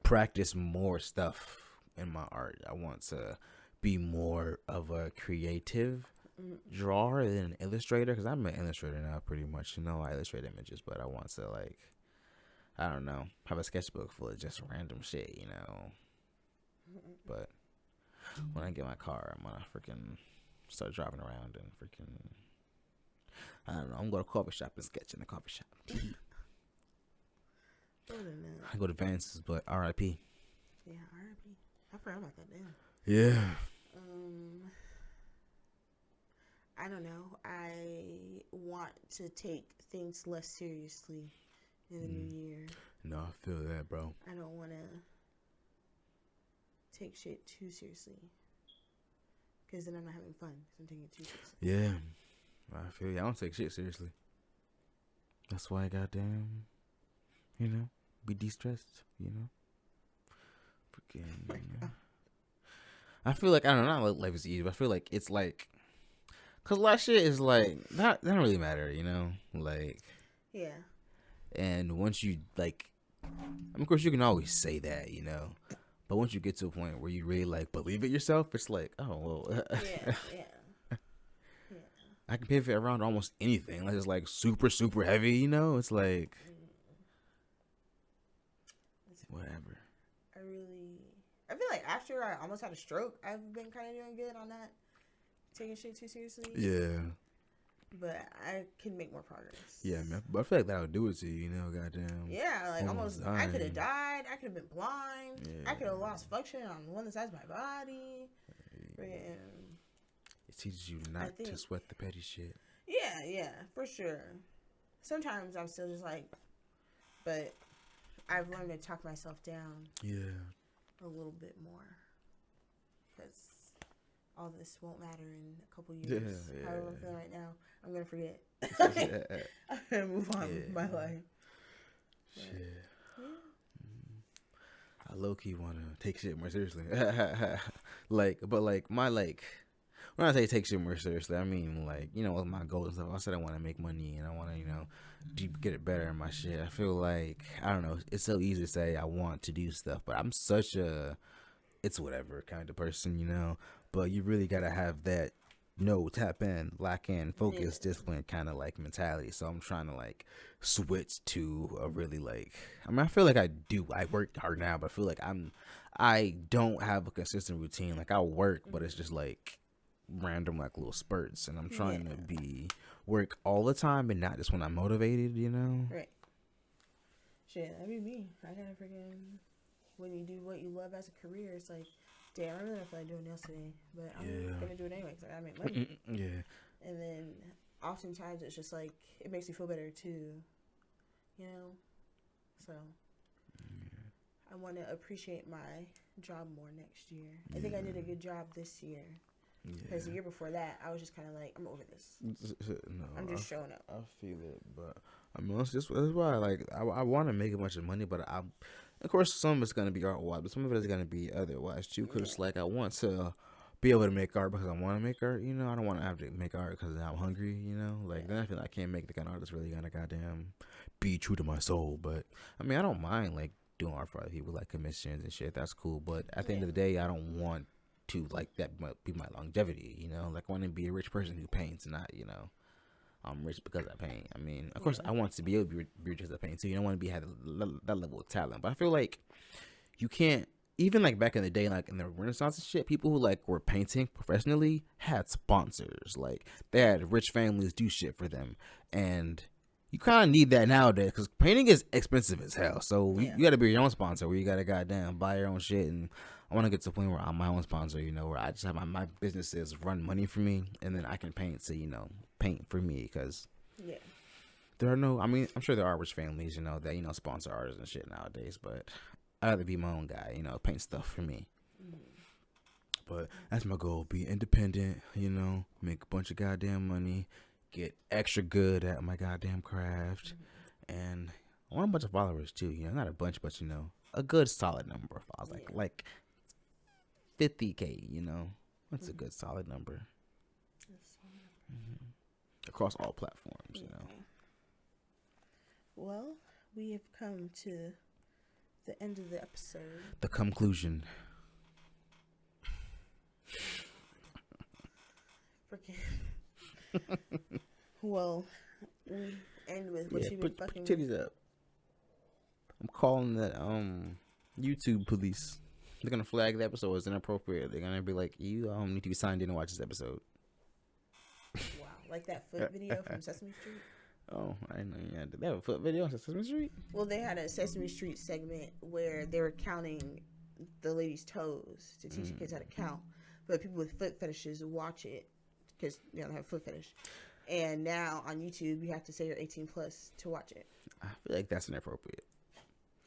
practice more stuff in my art. I want to be more of a creative drawer than an illustrator, because I'm an illustrator now pretty much. You know, I illustrate images, but I want to, like, I don't know, have a sketchbook full of just random shit, you know. But when I get my car, I'm gonna freaking start driving around and freaking, I don't know, I'm going to coffee shop and sketch in the coffee shop. I go to Vance's, but R.I.P. Yeah, R.I.P. I forgot about that. Damn. Yeah. I don't know. I want to take things less seriously in the new year. No, I feel that, bro. I don't want to take shit too seriously. Because then I'm not having fun. Because I'm taking it too seriously. Yeah. I feel you. I don't take shit seriously. That's why I goddamn, be de-stressed, Freaking, I feel like, I don't know, not life is easy, but I feel like it's like, because a lot of shit is like, that don't really matter, Like, yeah. And once you, like, of course you can always say that, But once you get to a point where you really, like, believe it yourself, it's like, oh, well. Yeah. I can pivot around almost anything. Like, it's, like, super, super heavy, It's like, whatever. I feel like after I almost had a stroke, I've been kind of doing good on that. Taking shit too seriously. Yeah. But I can make more progress. Yeah, man. But I feel like that'll do it to you, goddamn. Yeah, like almost dying. I could have died. I could have been blind. Yeah. I could have lost function on one of the sides of my body. Yeah. And it teaches you not to sweat the petty shit. Yeah, for sure. Sometimes I'm still just like, but I've learned to talk myself down. Yeah. A little bit more. Because all this won't matter in a couple years. Yeah. However I'm feeling right now, I'm going to forget. I'm going to move on with my life. Shit. Yeah. I low-key want to take shit more seriously. When I say take shit more seriously, I mean, like, with my goals and stuff, I said I want to make money and I want to, get it better in my shit. I feel like, I don't know, it's so easy to say I want to do stuff, but I'm such a, it's whatever kind of person, but you really got to have that, tap in, lock in, focus, discipline kind of like mentality. So I'm trying to like switch to a really like, I feel like I work hard now, but I feel like I don't have a consistent routine. Like I work, but it's just like random like little spurts, and I'm trying to work all the time and not just when I'm motivated, Right. Shit, that'd be me. I gotta freaking, when you do what you love as a career, it's like, damn, I really don't feel like doing nails today, but I'm gonna do it anyway because I gotta make money. Yeah. And then oftentimes it's just like, it makes me feel better too, So I want to appreciate my job more next year. I think I did a good job this year. Because the year before that, I was just kind of like, I'm over this. No, I'm just showing up. I feel it, but that's why I want to make a bunch of money, but of course, some of it's gonna be art-wise, but some of it is gonna be otherwise too. Because like I want to be able to make art because I want to make art. I don't want to have to make art because I'm hungry. Like then I feel like I can't make the kind of art that's really gonna goddamn be true to my soul. But I don't mind like doing art for other people, like commissions and shit. That's cool. But at the end of the day, I don't want to like that be my longevity, like I want to be a rich person who paints, not I'm rich because I paint. Of course I want to be able to be rich because I paint too. You don't want to have that level of talent, but I feel like you can't, even like back in the day, like in the Renaissance and shit, people who like were painting professionally had sponsors, like they had rich families do shit for them, and you kind of need that nowadays because painting is expensive as hell. So you got to be your own sponsor, where you got to goddamn buy your own shit. And I want to get to the point where I'm my own sponsor, where I just have my businesses run money for me, and then I can paint to, paint for me. Because there are no, I'm sure there are rich families, that, sponsor artists and shit nowadays. But I'd rather be my own guy, paint stuff for me. But that's my goal, be independent, make a bunch of goddamn money, get extra good at my goddamn craft, and I want a bunch of followers too. Not a bunch, but a good solid number of followers, like 50K. That's a good solid number. Across all platforms. Well, we have come to the end of the episode. The conclusion. Freaking. Well, we end with what you've been fucking put your titties up. I'm calling that YouTube police. They're gonna flag the episode as inappropriate. They're gonna be like, you need to be signed in to watch this episode. Wow, like that foot video from Sesame Street. Oh, I didn't know you had. Did they have a foot video on Sesame Street? Well, they had a Sesame Street segment where they were counting the ladies' toes to teach kids how to count. But people with foot fetishes watch it because they don't have a foot fetish. And now on YouTube, you have to say you're 18 plus to watch it. I feel like that's inappropriate.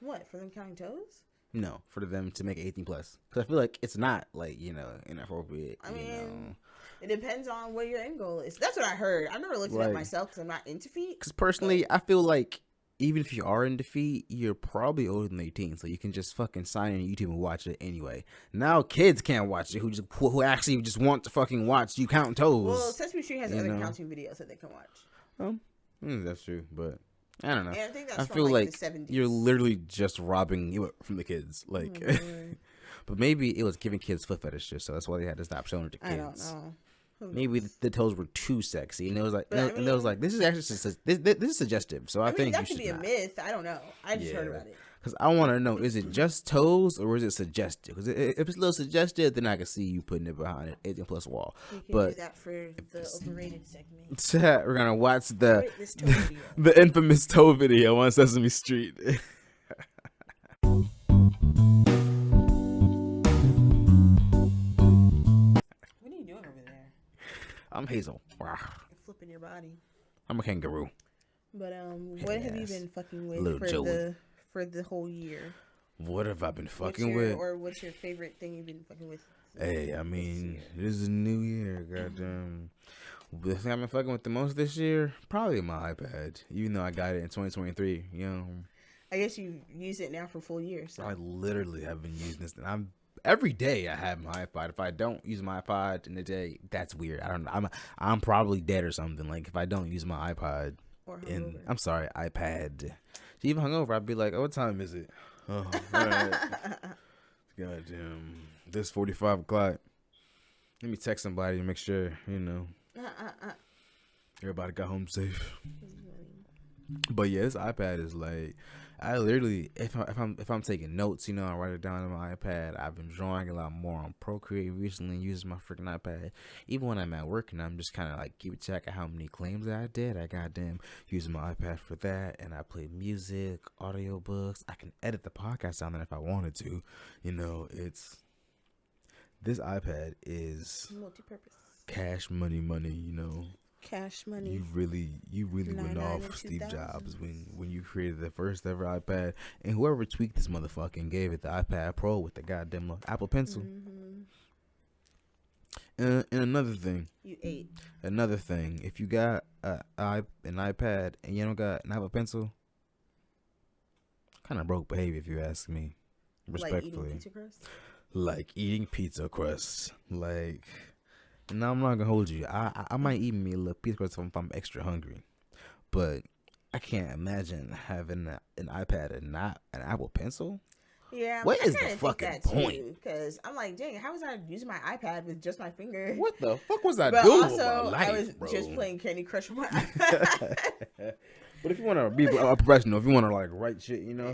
What, for them counting toes? No, for them to make 18 plus. Because I feel like it's not, like, inappropriate. I mean, it depends on what your end goal is. That's what I heard. I've never looked at it myself because I'm not into feet. Because personally, I feel like even if you are into feet, you're probably older than 18, so you can just fucking sign in YouTube and watch it anyway. Now kids can't watch it who actually just want to fucking watch you count toes. Well, Sesame Street has other counting videos that they can watch. That's true, but I don't know. And I think that's I from feel like the 70s. you're literally just robbing you from the kids, like. But maybe it was giving kids foot fetishes, so that's why they had to stop showing it to kids. I don't know. Maybe the toes were too sexy, and it was like, and it was like, this is actually this is suggestive. So I think that you could should be not. a myth. I don't know. I just heard about it. Because I want to know, is it just toes or is it suggestive? Because if it's a little suggestive, then I can see you putting it behind an 18 plus wall. You can But do that for the overrated segment. we're gonna watch Rate this toe video. the infamous toe video on Sesame Street. What are you doing over there? I'm Hazel. You're flipping your body. I'm a kangaroo. But what have you been fucking with for the whole year? What have I been fucking with? Or what's your favorite thing you've been fucking with? Hey, I mean, this is a new year. Goddamn. The thing I've been fucking with the most this year, probably my iPad. Even though I got it in 2023, I guess you use it now for full year. So I literally have been using this. And every day I have my iPod. If I don't use my iPod in the day, that's weird. I don't know. I'm probably dead or something. Like if I don't use my iPod, I'm sorry, iPad. She even hungover, I'd be like, "Oh, what time is it? Oh, all right. Goddamn, this 45 o'clock. Let me text somebody and make sure everybody got home safe." But yeah, this iPad is like, I literally, if I'm taking notes, I write it down on my iPad. I've been drawing a lot more on Procreate recently, using my freaking iPad. Even when I'm at work and I'm just kind of like keeping track of how many claims I did, I goddamn using my iPad for that. And I play music, audiobooks. I can edit the podcast on there if I wanted to. This iPad is multi-purpose. Cash money. Cash money. You really went off Steve Jobs when you created the first ever iPad, and whoever tweaked this motherfucker and gave it the iPad Pro with the goddamn Apple Pencil. And another thing, you ate. Another thing, if you got an iPad and you don't got an Apple Pencil, kind of broke behavior if you ask me, respectfully. Like eating pizza crust. No, I'm not gonna hold you. I might eat me a little pizza crust if I'm extra hungry, but I can't imagine having an iPad and not an Apple Pencil. Yeah, what is the fucking point? Because I'm like, dang, how was I using my iPad with just my finger? What the fuck was I doing? But also, I was just playing Candy Crush on my iPad. But if you want to be a professional, if you want to like write shit, Yeah.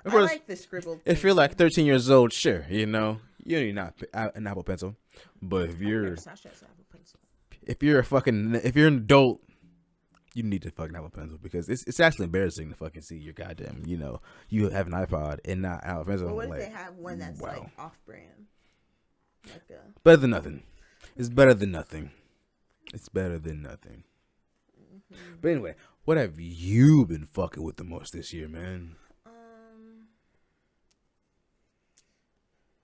Of course, I like the scribbled. If you're like 13 years old, sure, you need not an Apple Pencil. But if you're an adult, you need to fucking Apple Pencil because it's actually embarrassing to fucking see your goddamn, you have an iPod and not Apple Pencil. But what if they have one that's like off-brand? Better than nothing. It's better than nothing. It's better than nothing. But anyway, what have you been fucking with the most this year, man?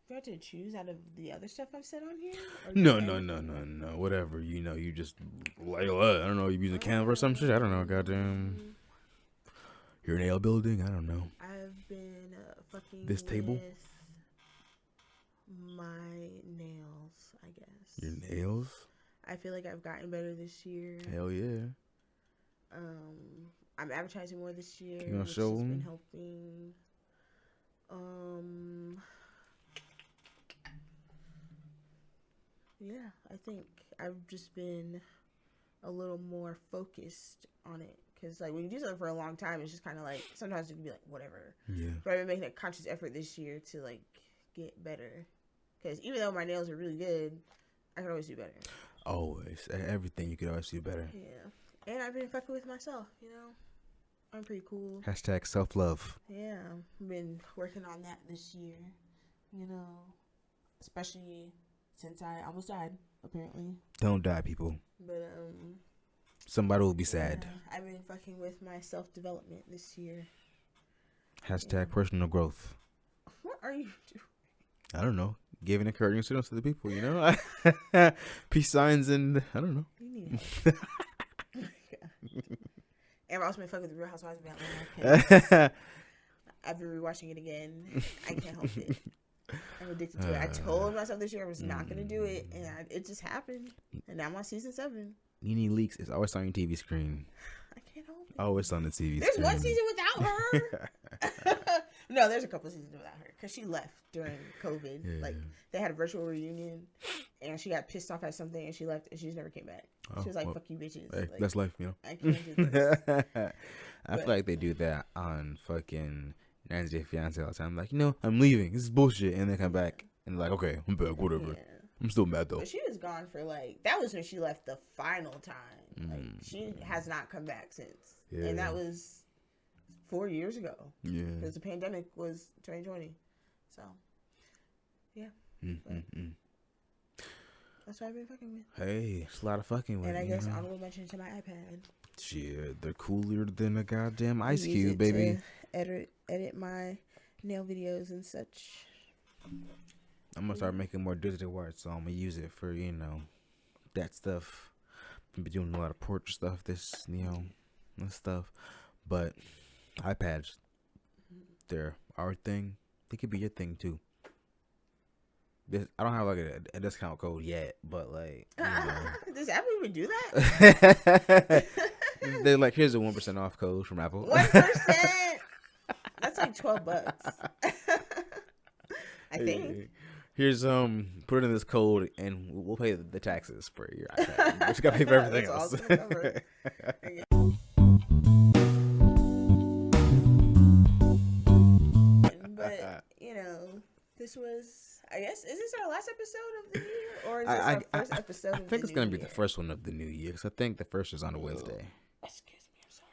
Do I have to choose out of the other stuff I've said on here? No. Whatever. You just like, I don't know, you using Canva or some shit? I don't know, goddamn. Your nail building? I don't know. I've been fucking this table? with my nails, I guess. Your nails? I feel like I've gotten better this year. Hell yeah. I'm advertising more this year. You gonna show them? Been helping. Yeah, I think I've just been a little more focused on it. Because, like, when you do something for a long time, it's just kind of like, sometimes it can be like, whatever. Yeah. But I've been making a conscious effort this year to, like, get better. Because even though my nails are really good, I can always do better. Always. Everything you could always do better. Yeah. And I've been fucking with myself, I'm pretty cool. # self-love. Yeah. I've been working on that this year. Especially since I almost died, apparently. Don't die, people. But, somebody will be sad. I've been fucking with my self-development this year. Hashtag personal growth. What are you doing? I don't know. Giving encouraging signals to the people, you know? Peace signs and I don't know. You need help. Amber also been fucking with the Real Housewives of Atlanta. I've been rewatching it again. I can't help it. I'm addicted to it. I told myself this year I was not going to do it, and it just happened. And now I'm on season 7. Nene Leakes is always on your TV screen. I can't help it. Always on the TV There's screen. one season without her. No, there's a couple seasons without her because she left during COVID. Yeah. Like they had a virtual reunion, and she got pissed off at something, and she left, and she just never came back. She was like, "Fuck you, bitches." Hey, like, that's life, you know. I can't do this. I feel like they do that on fucking 90 Day Fiance all the time. Like, I'm leaving. This is bullshit, and they come back and they're like, okay, I'm back. Whatever. Yeah. I'm still mad though. But she was gone for that was when she left the final time. Like she has not come back since. Yeah. And that was 4 years ago. Yeah. Because the pandemic was 2020. So, yeah. That's what I've been fucking with. Hey, it's a lot of fucking with. And I guess honorable mention to my iPad. Shit, they're cooler than a goddamn I ice use cube, it baby. to edit my nail videos and such. I'm gonna start making more digital art, so I'm gonna use it for that stuff. I've been doing a lot of portrait stuff, and stuff. But iPads, they're our thing. They could be your thing too. I don't have like a discount code yet, but like, Does Apple even do that? they're like, here's a 1% off code from Apple. 1%. That's like $12. I think. Here's put in this code and we'll pay the taxes for your iPad. But you gotta pay for everything else. But this was, I guess, is this our last episode of the year, or is this our first episode? I think it's gonna be the first one of the new year, because I think the first is on a Wednesday. Excuse me, I'm sorry.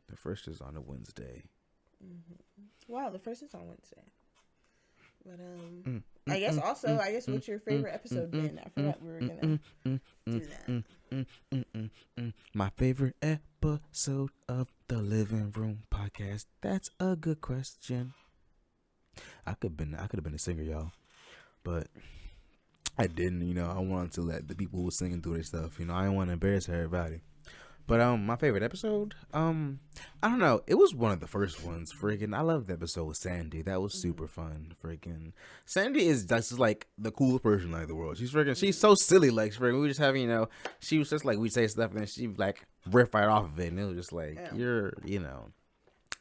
The first is on a Wednesday. Wow, the first is on Wednesday. But I guess also, what's your favorite episode been? I forgot we were gonna do that. My favorite episode of the Livin Room Podcast. That's a good question. I could have been a singer, y'all, but I didn't. I wanted to let the people who were singing through their stuff. I didn't want to embarrass everybody. But my favorite episode, I don't know. It was one of the first ones. Freaking, I loved the episode with Sandy. That was super fun. Freaking, Sandy is just like the coolest person in the world. She's so silly. Like, we were just having, she was just like, we say stuff and then she like riff right off of it, and it was just like, you're,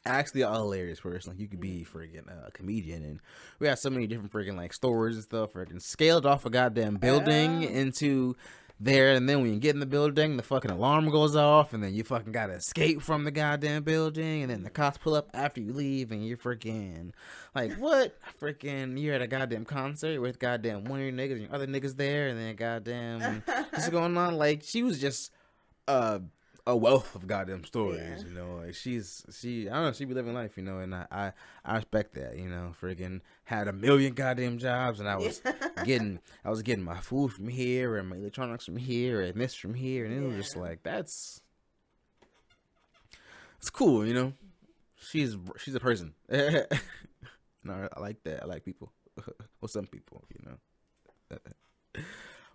actually a hilarious person. Like, you could be freaking a comedian, and we had so many different freaking like stories and stuff. Freaking scaled off a goddamn building into there, and then when you get in the building, the fucking alarm goes off, and then you fucking gotta escape from the goddamn building, and then the cops pull up after you leave, and you're freaking like, what? Freaking, you're at a goddamn concert with goddamn one of your niggas and your other niggas there, and then goddamn what's going on? Like, she was just a wealth of goddamn stories, like she I don't know, she be living life, and I respect that, freaking had a million goddamn jobs, and I was getting my food from here and my electronics from here and this from here, and it was just like, it's cool, she's a person. No, I like that. I like people. Well, some people,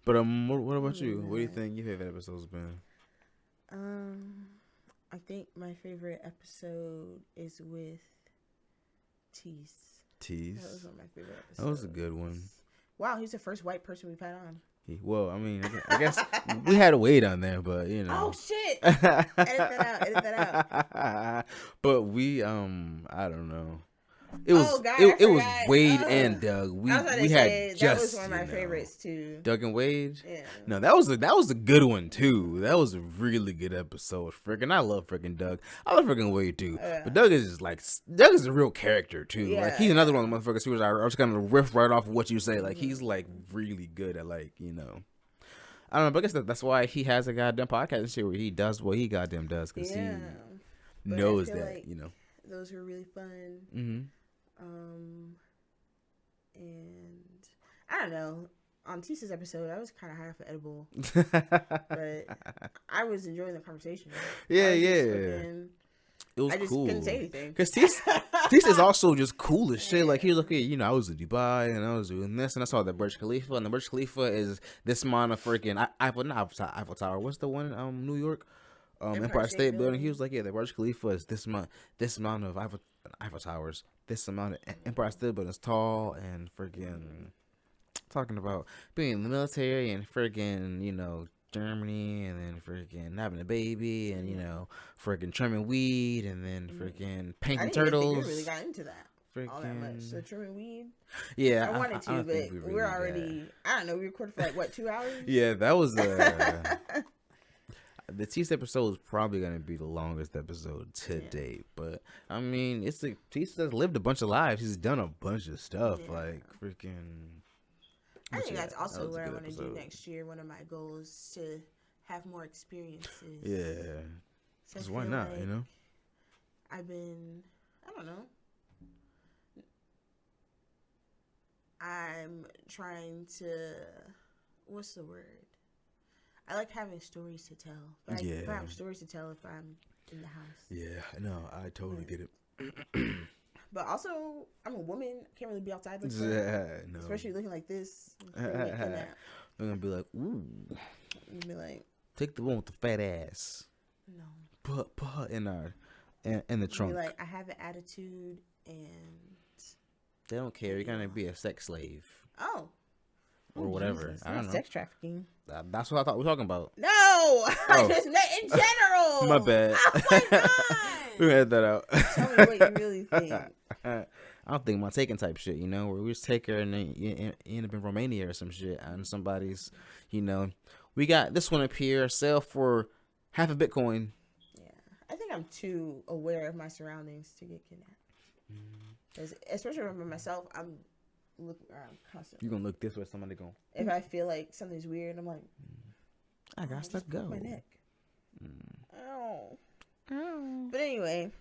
but what about you? What do you think your favorite episode's been? I think my favorite episode is with Tease. Tease? That was one of my favorite episodes. That was a good one. Wow, he's the first white person we've had on. Well, I mean, I guess we had to wait on there, but Oh shit! Edit that out. But we, I don't know. It was Wade and Doug. We had that was one of my favorites too. Doug and Wade. Yeah. No, that was a good one too. That was a really good episode. Freaking, I love freaking Doug. I love freaking Wade too. But Doug is a real character too. Yeah. Like, he's another one of the motherfuckers who I was gonna riff right off of what you say. Like, he's like really good at like, I don't know. But I guess that's why he has a goddamn podcast and shit where he does what he goddamn does, because he knows that, Those were really fun. Mm-hmm. And I don't know, on Tisa's episode, I was kind of high off of edible, but I was enjoying the conversation. Yeah. It was I just cool. couldn't say anything. Because Tis is also just cool as shit. Like, he was like, you know, I was in Dubai and I was doing this and I saw the Burj Khalifa. And the Burj Khalifa is this amount of freaking Eiffel Tower. What's the one in New York? Empire State Building. He was like, yeah, the Burj Khalifa is this amount of Eiffel Towers. This amount of Empire State Building is tall and freaking talking about being in the military and freaking, you know, Germany, and then freaking having a baby, and you know, freaking trimming weed, and then freaking painting turtles. I really got into that. All that much. So trimming weed. Yeah, I wanted to, but we're already. I don't know. We recorded for like what, 2 hours? Yeah, that was the Tease episode is probably gonna be the longest episode to date. But I mean, it's like Tease has lived a bunch of lives. He's done a bunch of stuff. Like freaking. I think that's also what I want to do next year. One of my goals is to have more experiences. Yeah. Because why not, like, you know? I don't know. I'm trying to, what's the word? I like having stories to tell. But I have stories to tell if I'm in the house. Yeah, no, I totally get it. But also, I'm a woman. Can't really be outside like that. Yeah, no. Especially looking like this. They're gonna be like, ooh. You'd be like, take the one with the fat ass. No. Put her in the trunk. Be like, I have an attitude, and they don't care. You're gonna be a sex slave. Oh. Or whatever. Jesus. I don't know. Sex trafficking. That's what I thought we were talking about. No, I just meant in general. My bad. Oh my god. We had that out. Tell me what you really think. I don't think my taking type shit, you know, where we just take her and then you end up in Romania or some shit, and somebody's, you know, we got this one up here, sell for half a Bitcoin. Yeah, I think I'm too aware of my surroundings to get kidnapped. Because especially for myself, I'm looking around constantly. You gonna look this way, somebody going. If I feel like something's weird, I'm like, I got to go. My neck. Ow. But anyway,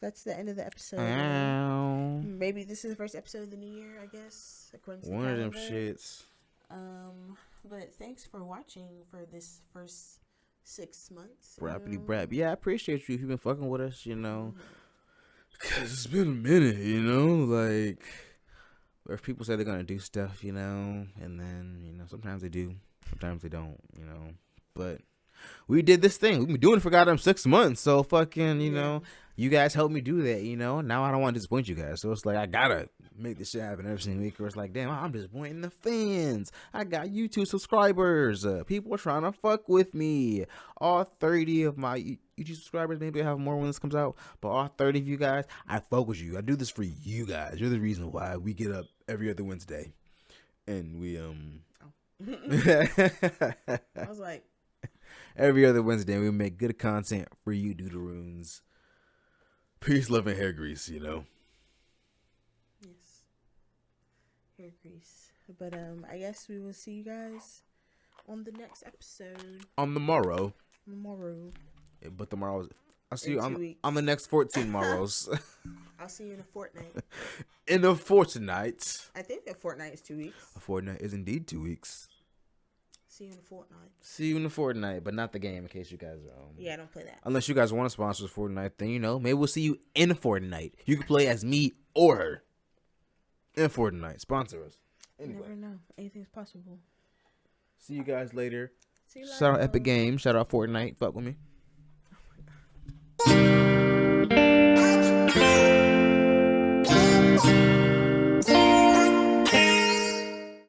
that's the end of the episode. Ow. Maybe this is the first episode of the new year, I guess. One of them shits. But thanks for watching for this first 6 months. Brappity brap. Yeah, I appreciate you if you've been fucking with us, you know. Because it's been a minute, you know. Like, if people say they're going to do stuff, you know, and then, you know, sometimes they do. Sometimes they don't, you know. But we did this thing. We've been doing it for goddamn 6 months. So fucking, you know, you guys helped me do that, you know. Now I don't want to disappoint you guys. So it's like, I gotta make this shit happen every single week. Or it's like, damn, I'm disappointing the fans. I got YouTube subscribers. People are trying to fuck with me. All 30 of my YouTube subscribers, maybe I have more when this comes out. But all 30 of you guys, I fuck with you. I do this for you guys. You're the reason why we get up every other Wednesday. And we, I was like, every other Wednesday, we make good content for you, Duderoons. Peace, love, and hair grease, you know. Yes. Hair grease. But I guess we will see you guys on the next episode. On the morrow. Yeah, but tomorrow, I'll see you on the next 14 morrows. I'll see you in a fortnight. In a fortnight. I think a fortnight is 2 weeks. A fortnight is indeed 2 weeks. See you in a fortnight. See you in a fortnight, but not the game in case you guys are yeah, I don't play that. Unless you guys want to sponsor Fortnite, then you know, maybe we'll see you in Fortnite. You can play as me or her in Fortnite. Sponsor us. Anyway. You never know. Anything's possible. See you guys later. See you later. Shout out Epic Games. Shout out Fortnite. Fuck with me. Oh my god.